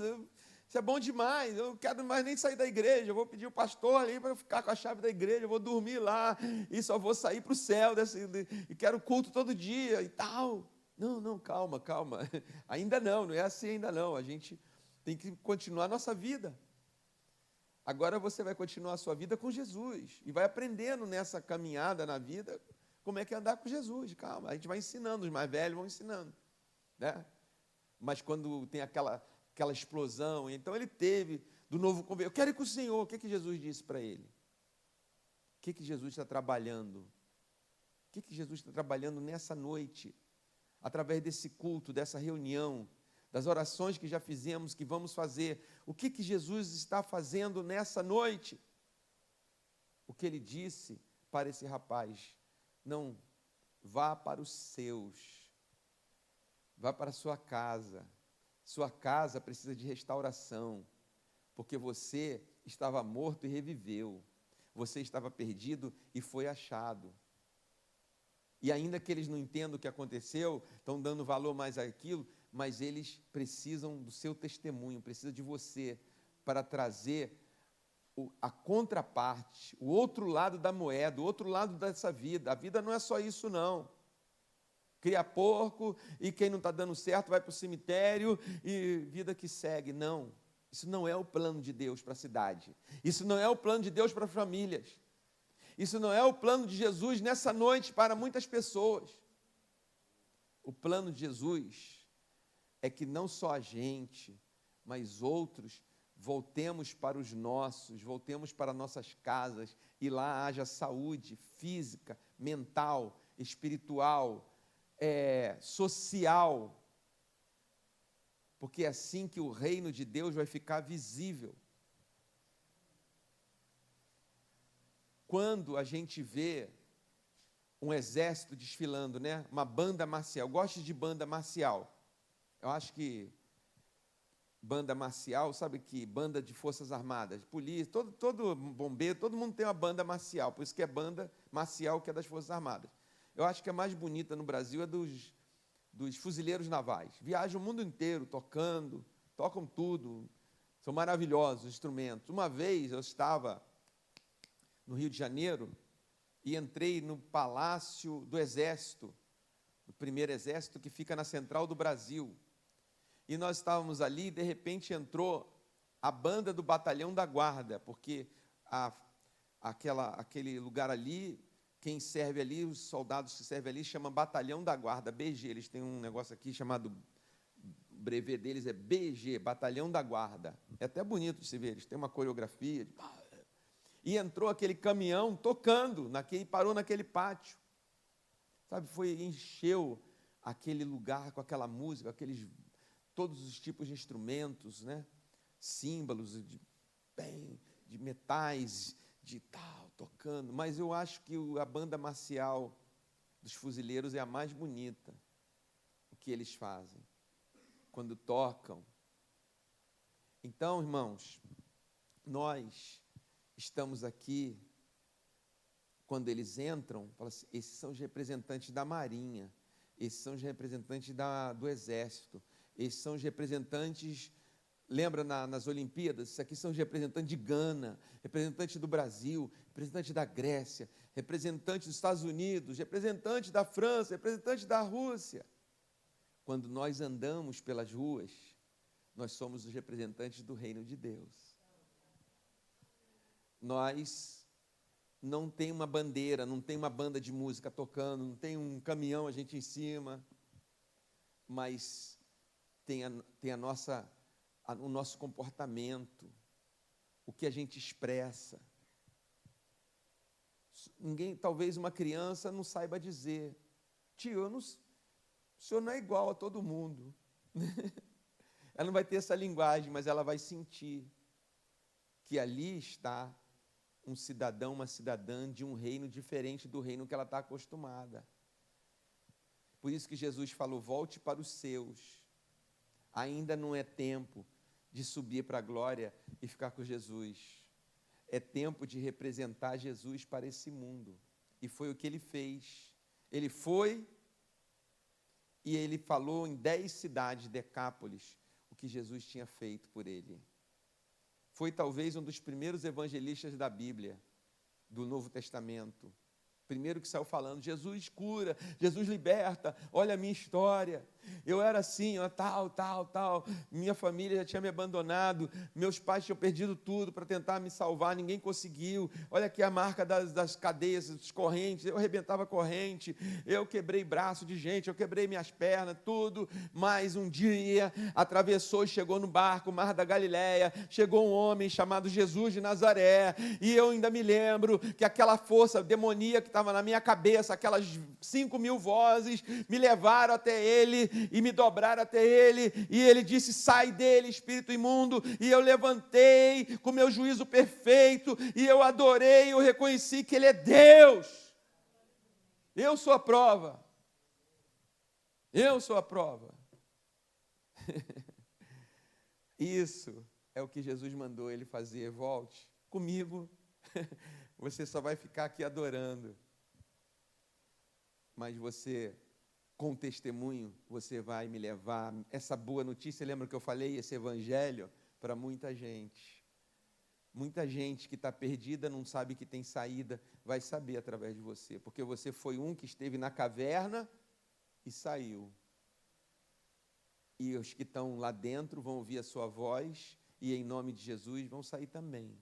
Isso é bom demais, eu não quero mais nem sair da igreja, eu vou pedir o pastor ali para ficar com a chave da igreja, eu vou dormir lá, e só vou sair para o céu, e quero culto todo dia e tal. Não, calma, ainda não é assim ainda não, a gente tem que continuar a nossa vida. Agora você vai continuar a sua vida com Jesus, e vai aprendendo nessa caminhada na vida, como é que é andar com Jesus. Calma, a gente vai ensinando, os mais velhos vão ensinando, né? Mas quando tem aquela explosão, então ele teve do novo convertido. Eu quero ir com o Senhor. O que Jesus disse para ele? O que Jesus está trabalhando? O que Jesus está trabalhando nessa noite? Através desse culto, dessa reunião, das orações que já fizemos, que vamos fazer. O que Jesus está fazendo nessa noite? O que ele disse para esse rapaz: não, vá para os seus, vá para a sua casa. Sua casa precisa de restauração, porque você estava morto e reviveu. Você estava perdido e foi achado. E ainda que eles não entendam o que aconteceu, estão dando valor mais àquilo, mas eles precisam do seu testemunho, precisam de você para trazer a contraparte, o outro lado da moeda, o outro lado dessa vida. A vida não é só isso, não. Cria porco, e quem não está dando certo vai para o cemitério, e vida que segue. Não, isso não é o plano de Deus para a cidade. Isso não é o plano de Deus para as famílias. Isso não é o plano de Jesus nessa noite para muitas pessoas. O plano de Jesus é que não só a gente, mas outros, voltemos para os nossos, voltemos para nossas casas, e lá haja saúde física, mental, espiritual, social, porque é assim que o reino de Deus vai ficar visível. Quando a gente vê um exército desfilando, né? Uma banda marcial, eu gosto de banda marcial, eu acho que banda marcial, sabe que banda de forças armadas, polícia, todo bombeiro, todo mundo tem uma banda marcial, por isso que é banda marcial, que é das forças armadas. Eu acho que a mais bonita no Brasil é dos fuzileiros navais. Viajam o mundo inteiro tocam tudo, são maravilhosos os instrumentos. Uma vez eu estava no Rio de Janeiro e entrei no Palácio do Exército, o primeiro exército que fica na central do Brasil. E nós estávamos ali e de repente entrou a banda do Batalhão da Guarda, porque aquele lugar ali, quem serve ali, os soldados que servem ali, chama Batalhão da Guarda, BG. Eles têm um negócio aqui chamado, o brevê deles é BG, Batalhão da Guarda. É até bonito de se ver, eles têm uma coreografia. E entrou aquele caminhão tocando, parou naquele pátio. Sabe, encheu aquele lugar com aquela música, todos os tipos de instrumentos, né? Símbolos de metais, de tal, tocando. Mas eu acho que a banda marcial dos fuzileiros é a mais bonita. O que eles fazem quando tocam. Então, irmãos, nós estamos aqui, quando eles entram, fala assim, esses são os representantes da Marinha, esses são os representantes do Exército, esses são os representantes, lembra nas Olimpíadas, esses aqui são os representantes de Gana, representantes do Brasil, representantes da Grécia, representantes dos Estados Unidos, representantes da França, representantes da Rússia. Quando nós andamos pelas ruas, nós somos os representantes do reino de Deus. Nós não tem uma bandeira, não tem uma banda de música tocando, não tem um caminhão, a gente em cima, mas tem o nosso comportamento, o que a gente expressa. Talvez uma criança não saiba dizer: tio, o senhor não é igual a todo mundo. Ela não vai ter essa linguagem, mas ela vai sentir que ali está um cidadão, uma cidadã de um reino diferente do reino que ela está acostumada. Por isso que Jesus falou: volte para os seus. Ainda não é tempo de subir para a glória e ficar com Jesus. É tempo de representar Jesus para esse mundo. E foi o que ele fez. Ele foi e ele falou em 10 cidades, Decápolis, o que Jesus tinha feito por ele. Foi talvez um dos primeiros evangelistas da Bíblia, do Novo Testamento. Primeiro que saiu falando: Jesus cura, Jesus liberta, olha a minha história. Eu era assim, ó, tal. Minha família já tinha me abandonado, meus pais tinham perdido tudo para tentar me salvar, ninguém conseguiu. Olha aqui a marca das cadeias, das correntes, eu arrebentava corrente, eu quebrei braço de gente, eu quebrei minhas pernas, tudo. Mas um dia atravessou e chegou no barco, o Mar da Galileia, chegou um homem chamado Jesus de Nazaré, e eu ainda me lembro que aquela força demoníaca que estava na minha cabeça, aquelas 5.000 vozes, me levaram até ele e me dobraram até ele, e ele disse: sai dele, espírito imundo. E eu levantei com meu juízo perfeito, e eu adorei, eu reconheci que ele é Deus. Eu sou a prova. Eu sou a prova. Isso é o que Jesus mandou ele fazer. Volte comigo, você só vai ficar aqui adorando, mas você, com testemunho, você vai me levar essa boa notícia. Lembra que eu falei, esse evangelho, para muita gente. Muita gente que está perdida, não sabe que tem saída, vai saber através de você, porque você foi um que esteve na caverna e saiu. E os que estão lá dentro vão ouvir a sua voz, e em nome de Jesus vão sair também.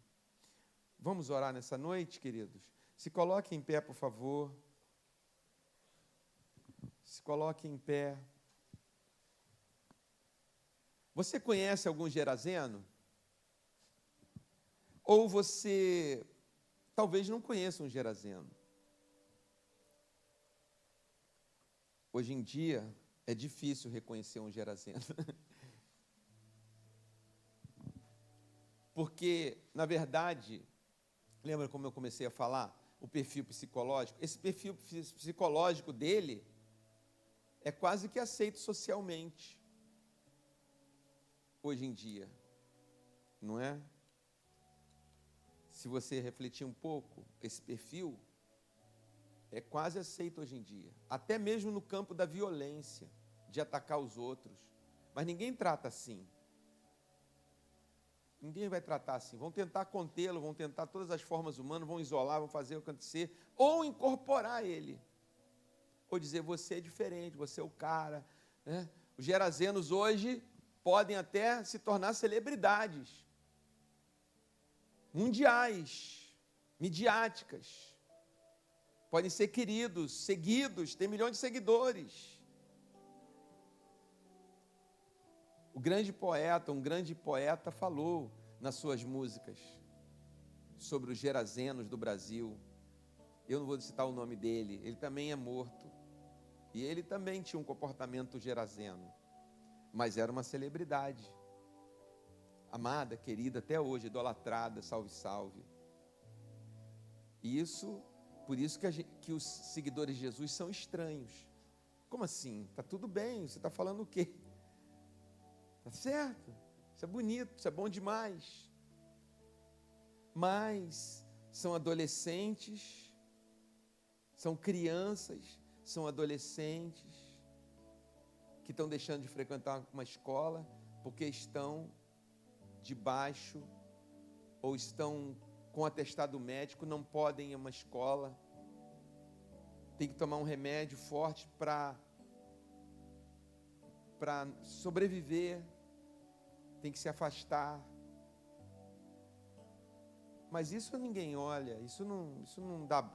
Vamos orar nessa noite, queridos? Se coloque em pé, por favor. Se coloque em pé. Você conhece algum gerazeno? Ou você talvez não conheça um gerazeno? Hoje em dia é difícil reconhecer um gerazeno. Porque, na verdade, lembra como eu comecei a falar? O perfil psicológico. Esse perfil psicológico dele é quase que aceito socialmente, hoje em dia, não é? Se você refletir um pouco, esse perfil é quase aceito hoje em dia, até mesmo no campo da violência, de atacar os outros, mas ninguém trata assim. Ninguém vai tratar assim. Vão tentar contê-lo, vão tentar todas as formas humanas, vão isolar, vão fazer acontecer, ou incorporar ele. Ou dizer: você é diferente, você é o cara, né? Os gerazenos hoje podem até se tornar celebridades mundiais, midiáticas. Podem ser queridos, seguidos, tem milhões de seguidores. Um grande poeta falou nas suas músicas sobre os gerazenos do Brasil. Eu não vou citar o nome dele, ele também é morto. E ele também tinha um comportamento gerazeno, mas era uma celebridade. Amada, querida, até hoje, idolatrada, salve, salve. Por isso que os seguidores de Jesus são estranhos. Como assim? Está tudo bem, você está falando o quê? Está certo, isso é bonito, isso é bom demais. Mas são adolescentes, são crianças, são adolescentes que estão deixando de frequentar uma escola porque estão debaixo ou estão com atestado médico, não podem ir a uma escola, tem que tomar um remédio forte para sobreviver, tem que se afastar. mas isso ninguém olha, isso não dá,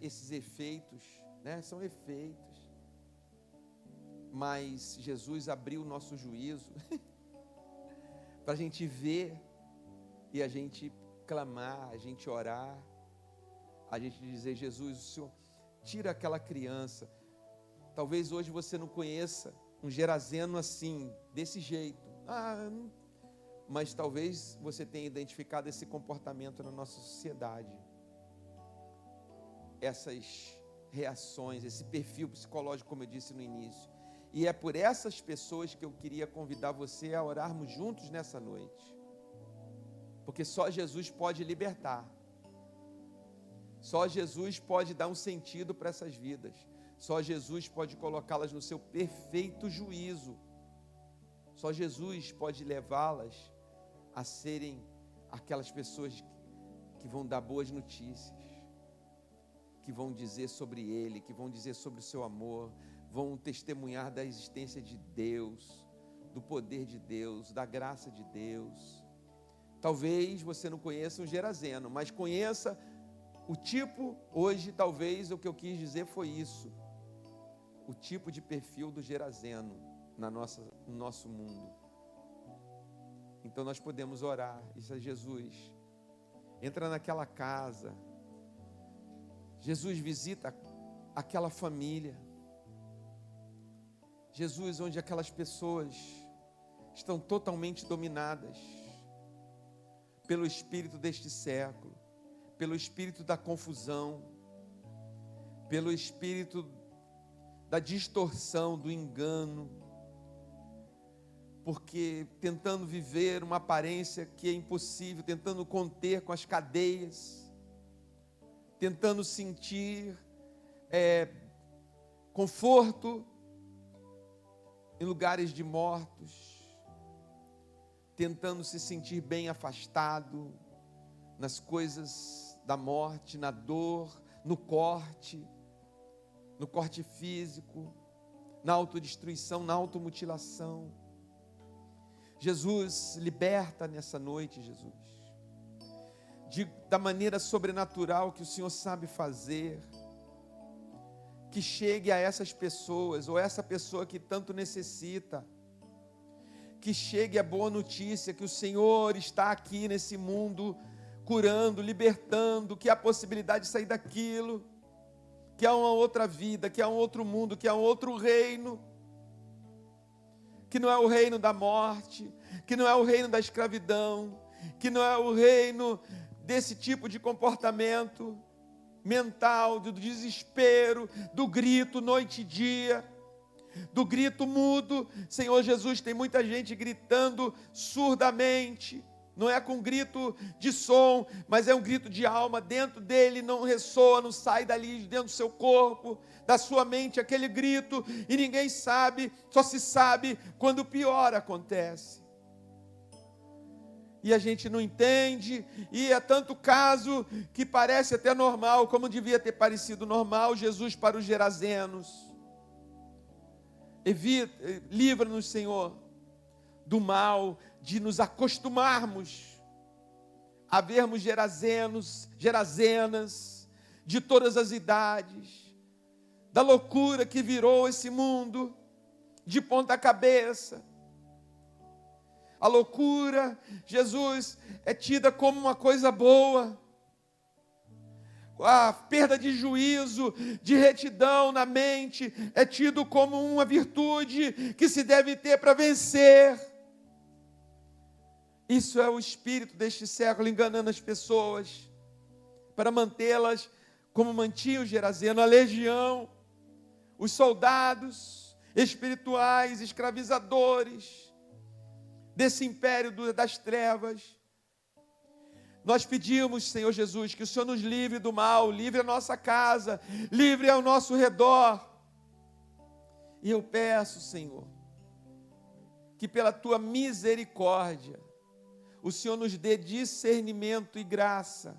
esses efeitos, né, são efeitos. Mas Jesus abriu o nosso juízo para a gente ver e a gente clamar, a gente orar, a gente dizer: Jesus, o Senhor tira aquela criança. Talvez hoje você não conheça um Gerazeno assim, desse jeito. Mas talvez você tenha identificado esse comportamento na nossa sociedade. Essas reações, esse perfil psicológico, como eu disse no início. E é por essas pessoas que eu queria convidar você a orarmos juntos nessa noite. Porque só Jesus pode libertar. Só Jesus pode dar um sentido para essas vidas. Só Jesus pode colocá-las no seu perfeito juízo. Só Jesus pode levá-las a serem aquelas pessoas que vão dar boas notícias, que vão dizer sobre Ele, que vão dizer sobre o seu amor, vão testemunhar da existência de Deus, do poder de Deus, da graça de Deus. Talvez você não conheça um Gerazeno, mas conheça o tipo. Hoje talvez o que eu quis dizer foi isso, o tipo de perfil do Gerazeno no nosso mundo. Então nós podemos orar, isso é Jesus, entra naquela casa, Jesus visita aquela família, Jesus, onde aquelas pessoas estão totalmente dominadas pelo espírito deste século, pelo espírito da confusão, pelo espírito da distorção, do engano, porque tentando viver uma aparência que é impossível, tentando conter com as cadeias, tentando sentir conforto em lugares de mortos, tentando se sentir bem afastado nas coisas da morte, na dor, no corte físico, na autodestruição, na automutilação. Jesus, liberta nessa noite, Jesus, da maneira sobrenatural que o Senhor sabe fazer, que chegue a essas pessoas, ou essa pessoa que tanto necessita, que chegue a boa notícia, que o Senhor está aqui nesse mundo, curando, libertando, que há possibilidade de sair daquilo, que há uma outra vida, que há um outro mundo, que há um outro reino, que não é o reino da morte, que não é o reino da escravidão, que não é o reino desse tipo de comportamento mental, do desespero, do grito noite e dia, do grito mudo. Senhor Jesus, tem muita gente gritando surdamente, não é com grito de som, mas é um grito de alma, dentro dele não ressoa, não sai dali de dentro do seu corpo, da sua mente, aquele grito, e ninguém sabe, só se sabe quando o pior acontece. E a gente não entende, e é tanto caso que parece até normal, como devia ter parecido normal. Jesus, para os Gerazenos, livra-nos, Senhor, do mal de nos acostumarmos a vermos Gerazenos, Gerazenas, de todas as idades, da loucura que virou esse mundo de ponta cabeça. A loucura, Jesus, é tida como uma coisa boa. A perda de juízo, de retidão na mente, é tido como uma virtude que se deve ter para vencer. Isso é o espírito deste século enganando as pessoas, para mantê-las como mantinha o Gerazeno, a legião, os soldados espirituais, escravizadores desse império das trevas. Nós pedimos, Senhor Jesus, que o Senhor nos livre do mal, livre a nossa casa, livre ao nosso redor. E eu peço, Senhor, que pela Tua misericórdia, o Senhor nos dê discernimento e graça,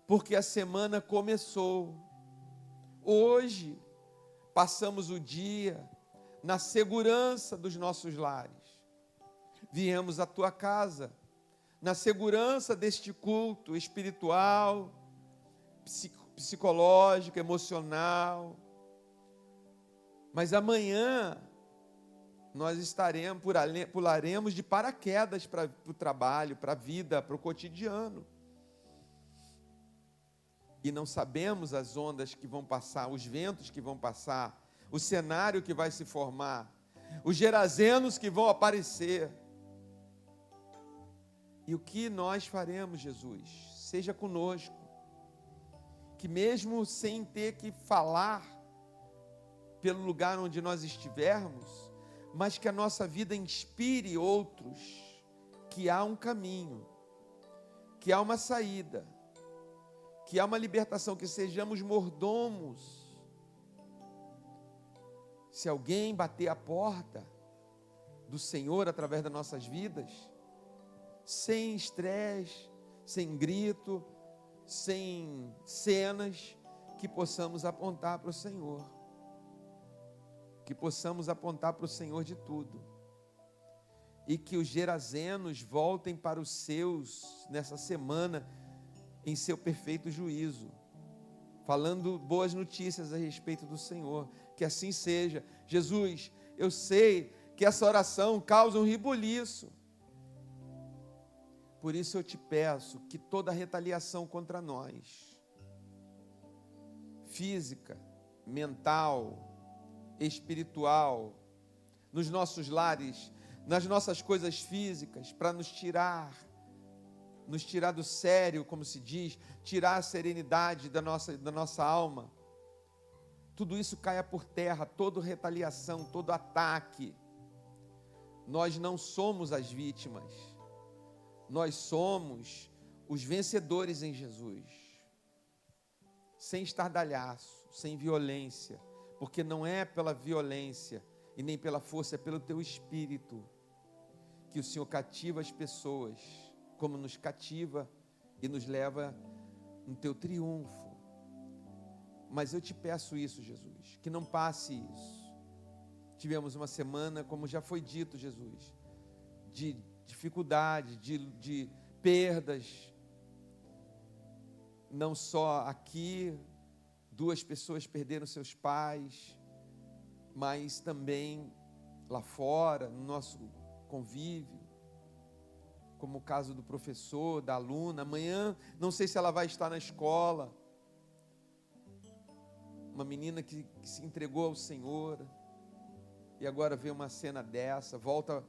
porque a semana começou. Hoje, passamos o dia na segurança dos nossos lares. Viemos à Tua casa, na segurança deste culto espiritual, psicológico, emocional. Mas amanhã nós pularemos de paraquedas para o trabalho, para a vida, para o cotidiano. E não sabemos as ondas que vão passar, os ventos que vão passar, o cenário que vai se formar, os gerazenos que vão aparecer. E o que nós faremos, Jesus? Seja conosco. Que mesmo sem ter que falar pelo lugar onde nós estivermos, mas que a nossa vida inspire outros, que há um caminho, que há uma saída, que há uma libertação, que sejamos mordomos. Se alguém bater a porta do Senhor através das nossas vidas, sem estresse, sem grito, sem cenas, que possamos apontar para o Senhor. Que possamos apontar para o Senhor de tudo. E que os gerazenos voltem para os seus nessa semana, em seu perfeito juízo, falando boas notícias a respeito do Senhor. Que assim seja. Jesus, eu sei que essa oração causa um rebuliço. Por isso eu te peço que toda retaliação contra nós, física, mental, espiritual, nos nossos lares, nas nossas coisas físicas, para nos tirar do sério, como se diz, tirar a serenidade da nossa alma. Tudo isso caia por terra, toda retaliação, todo ataque. Nós não somos as vítimas, nós somos os vencedores em Jesus, sem estardalhaço, sem violência, porque não é pela violência e nem pela força, é pelo teu Espírito que o Senhor cativa as pessoas, como nos cativa e nos leva no teu triunfo. Mas eu te peço isso, Jesus, que não passe isso. Tivemos uma semana, como já foi dito, Jesus, de dificuldade, de perdas. Não só aqui, 2 pessoas perderam seus pais, mas também lá fora, no nosso convívio, como o caso do professor, da aluna. Amanhã, não sei se ela vai estar na escola. Uma menina que se entregou ao Senhor, e agora vê uma cena dessa, volta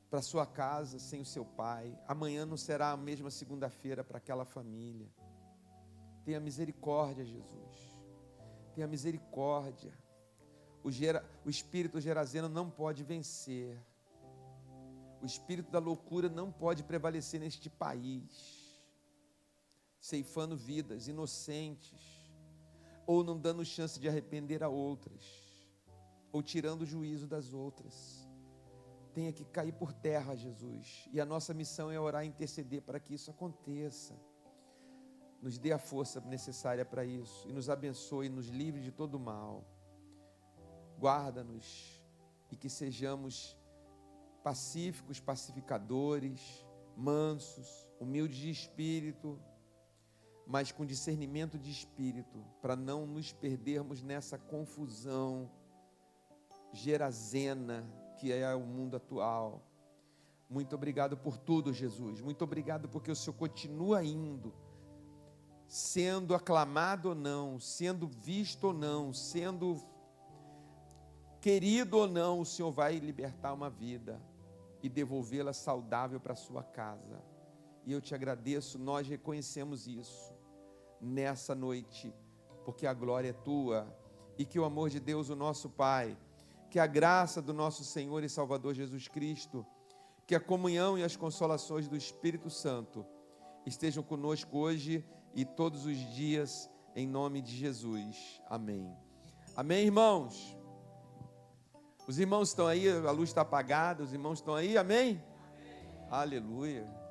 para sua casa sem o seu pai. Amanhã não será a mesma segunda-feira para aquela família. Tenha misericórdia, Jesus. Tenha misericórdia. O espírito gerazeno não pode vencer. O espírito da loucura não pode prevalecer neste país, ceifando vidas inocentes, ou não dando chance de arrepender a outras, ou tirando o juízo das outras. Tenha que cair por terra, Jesus. E a nossa missão é orar e interceder para que isso aconteça. Nos dê a força necessária para isso, e nos abençoe, nos livre de todo mal. Guarda-nos, e que sejamos pacíficos, pacificadores, mansos, humildes de espírito, mas com discernimento de espírito, para não nos perdermos nessa confusão gerazena que é o mundo atual. Muito obrigado por tudo, Jesus. Muito obrigado porque o Senhor continua indo, sendo aclamado ou não, sendo visto ou não, sendo querido ou não, o Senhor vai libertar uma vida e devolvê-la saudável para a sua casa. E eu te agradeço, nós reconhecemos isso nessa noite, porque a glória é tua, e que o amor de Deus, o nosso Pai, que a graça do nosso Senhor e Salvador Jesus Cristo, que a comunhão e as consolações do Espírito Santo estejam conosco hoje e todos os dias, em nome de Jesus. Amém. Amém, irmãos? Os irmãos estão aí, a luz está apagada, os irmãos estão aí, amém? Amém. Aleluia.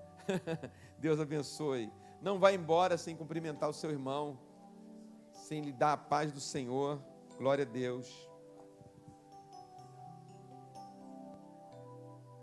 Deus abençoe. Não vá embora sem cumprimentar o seu irmão, sem lhe dar a paz do Senhor. Glória a Deus.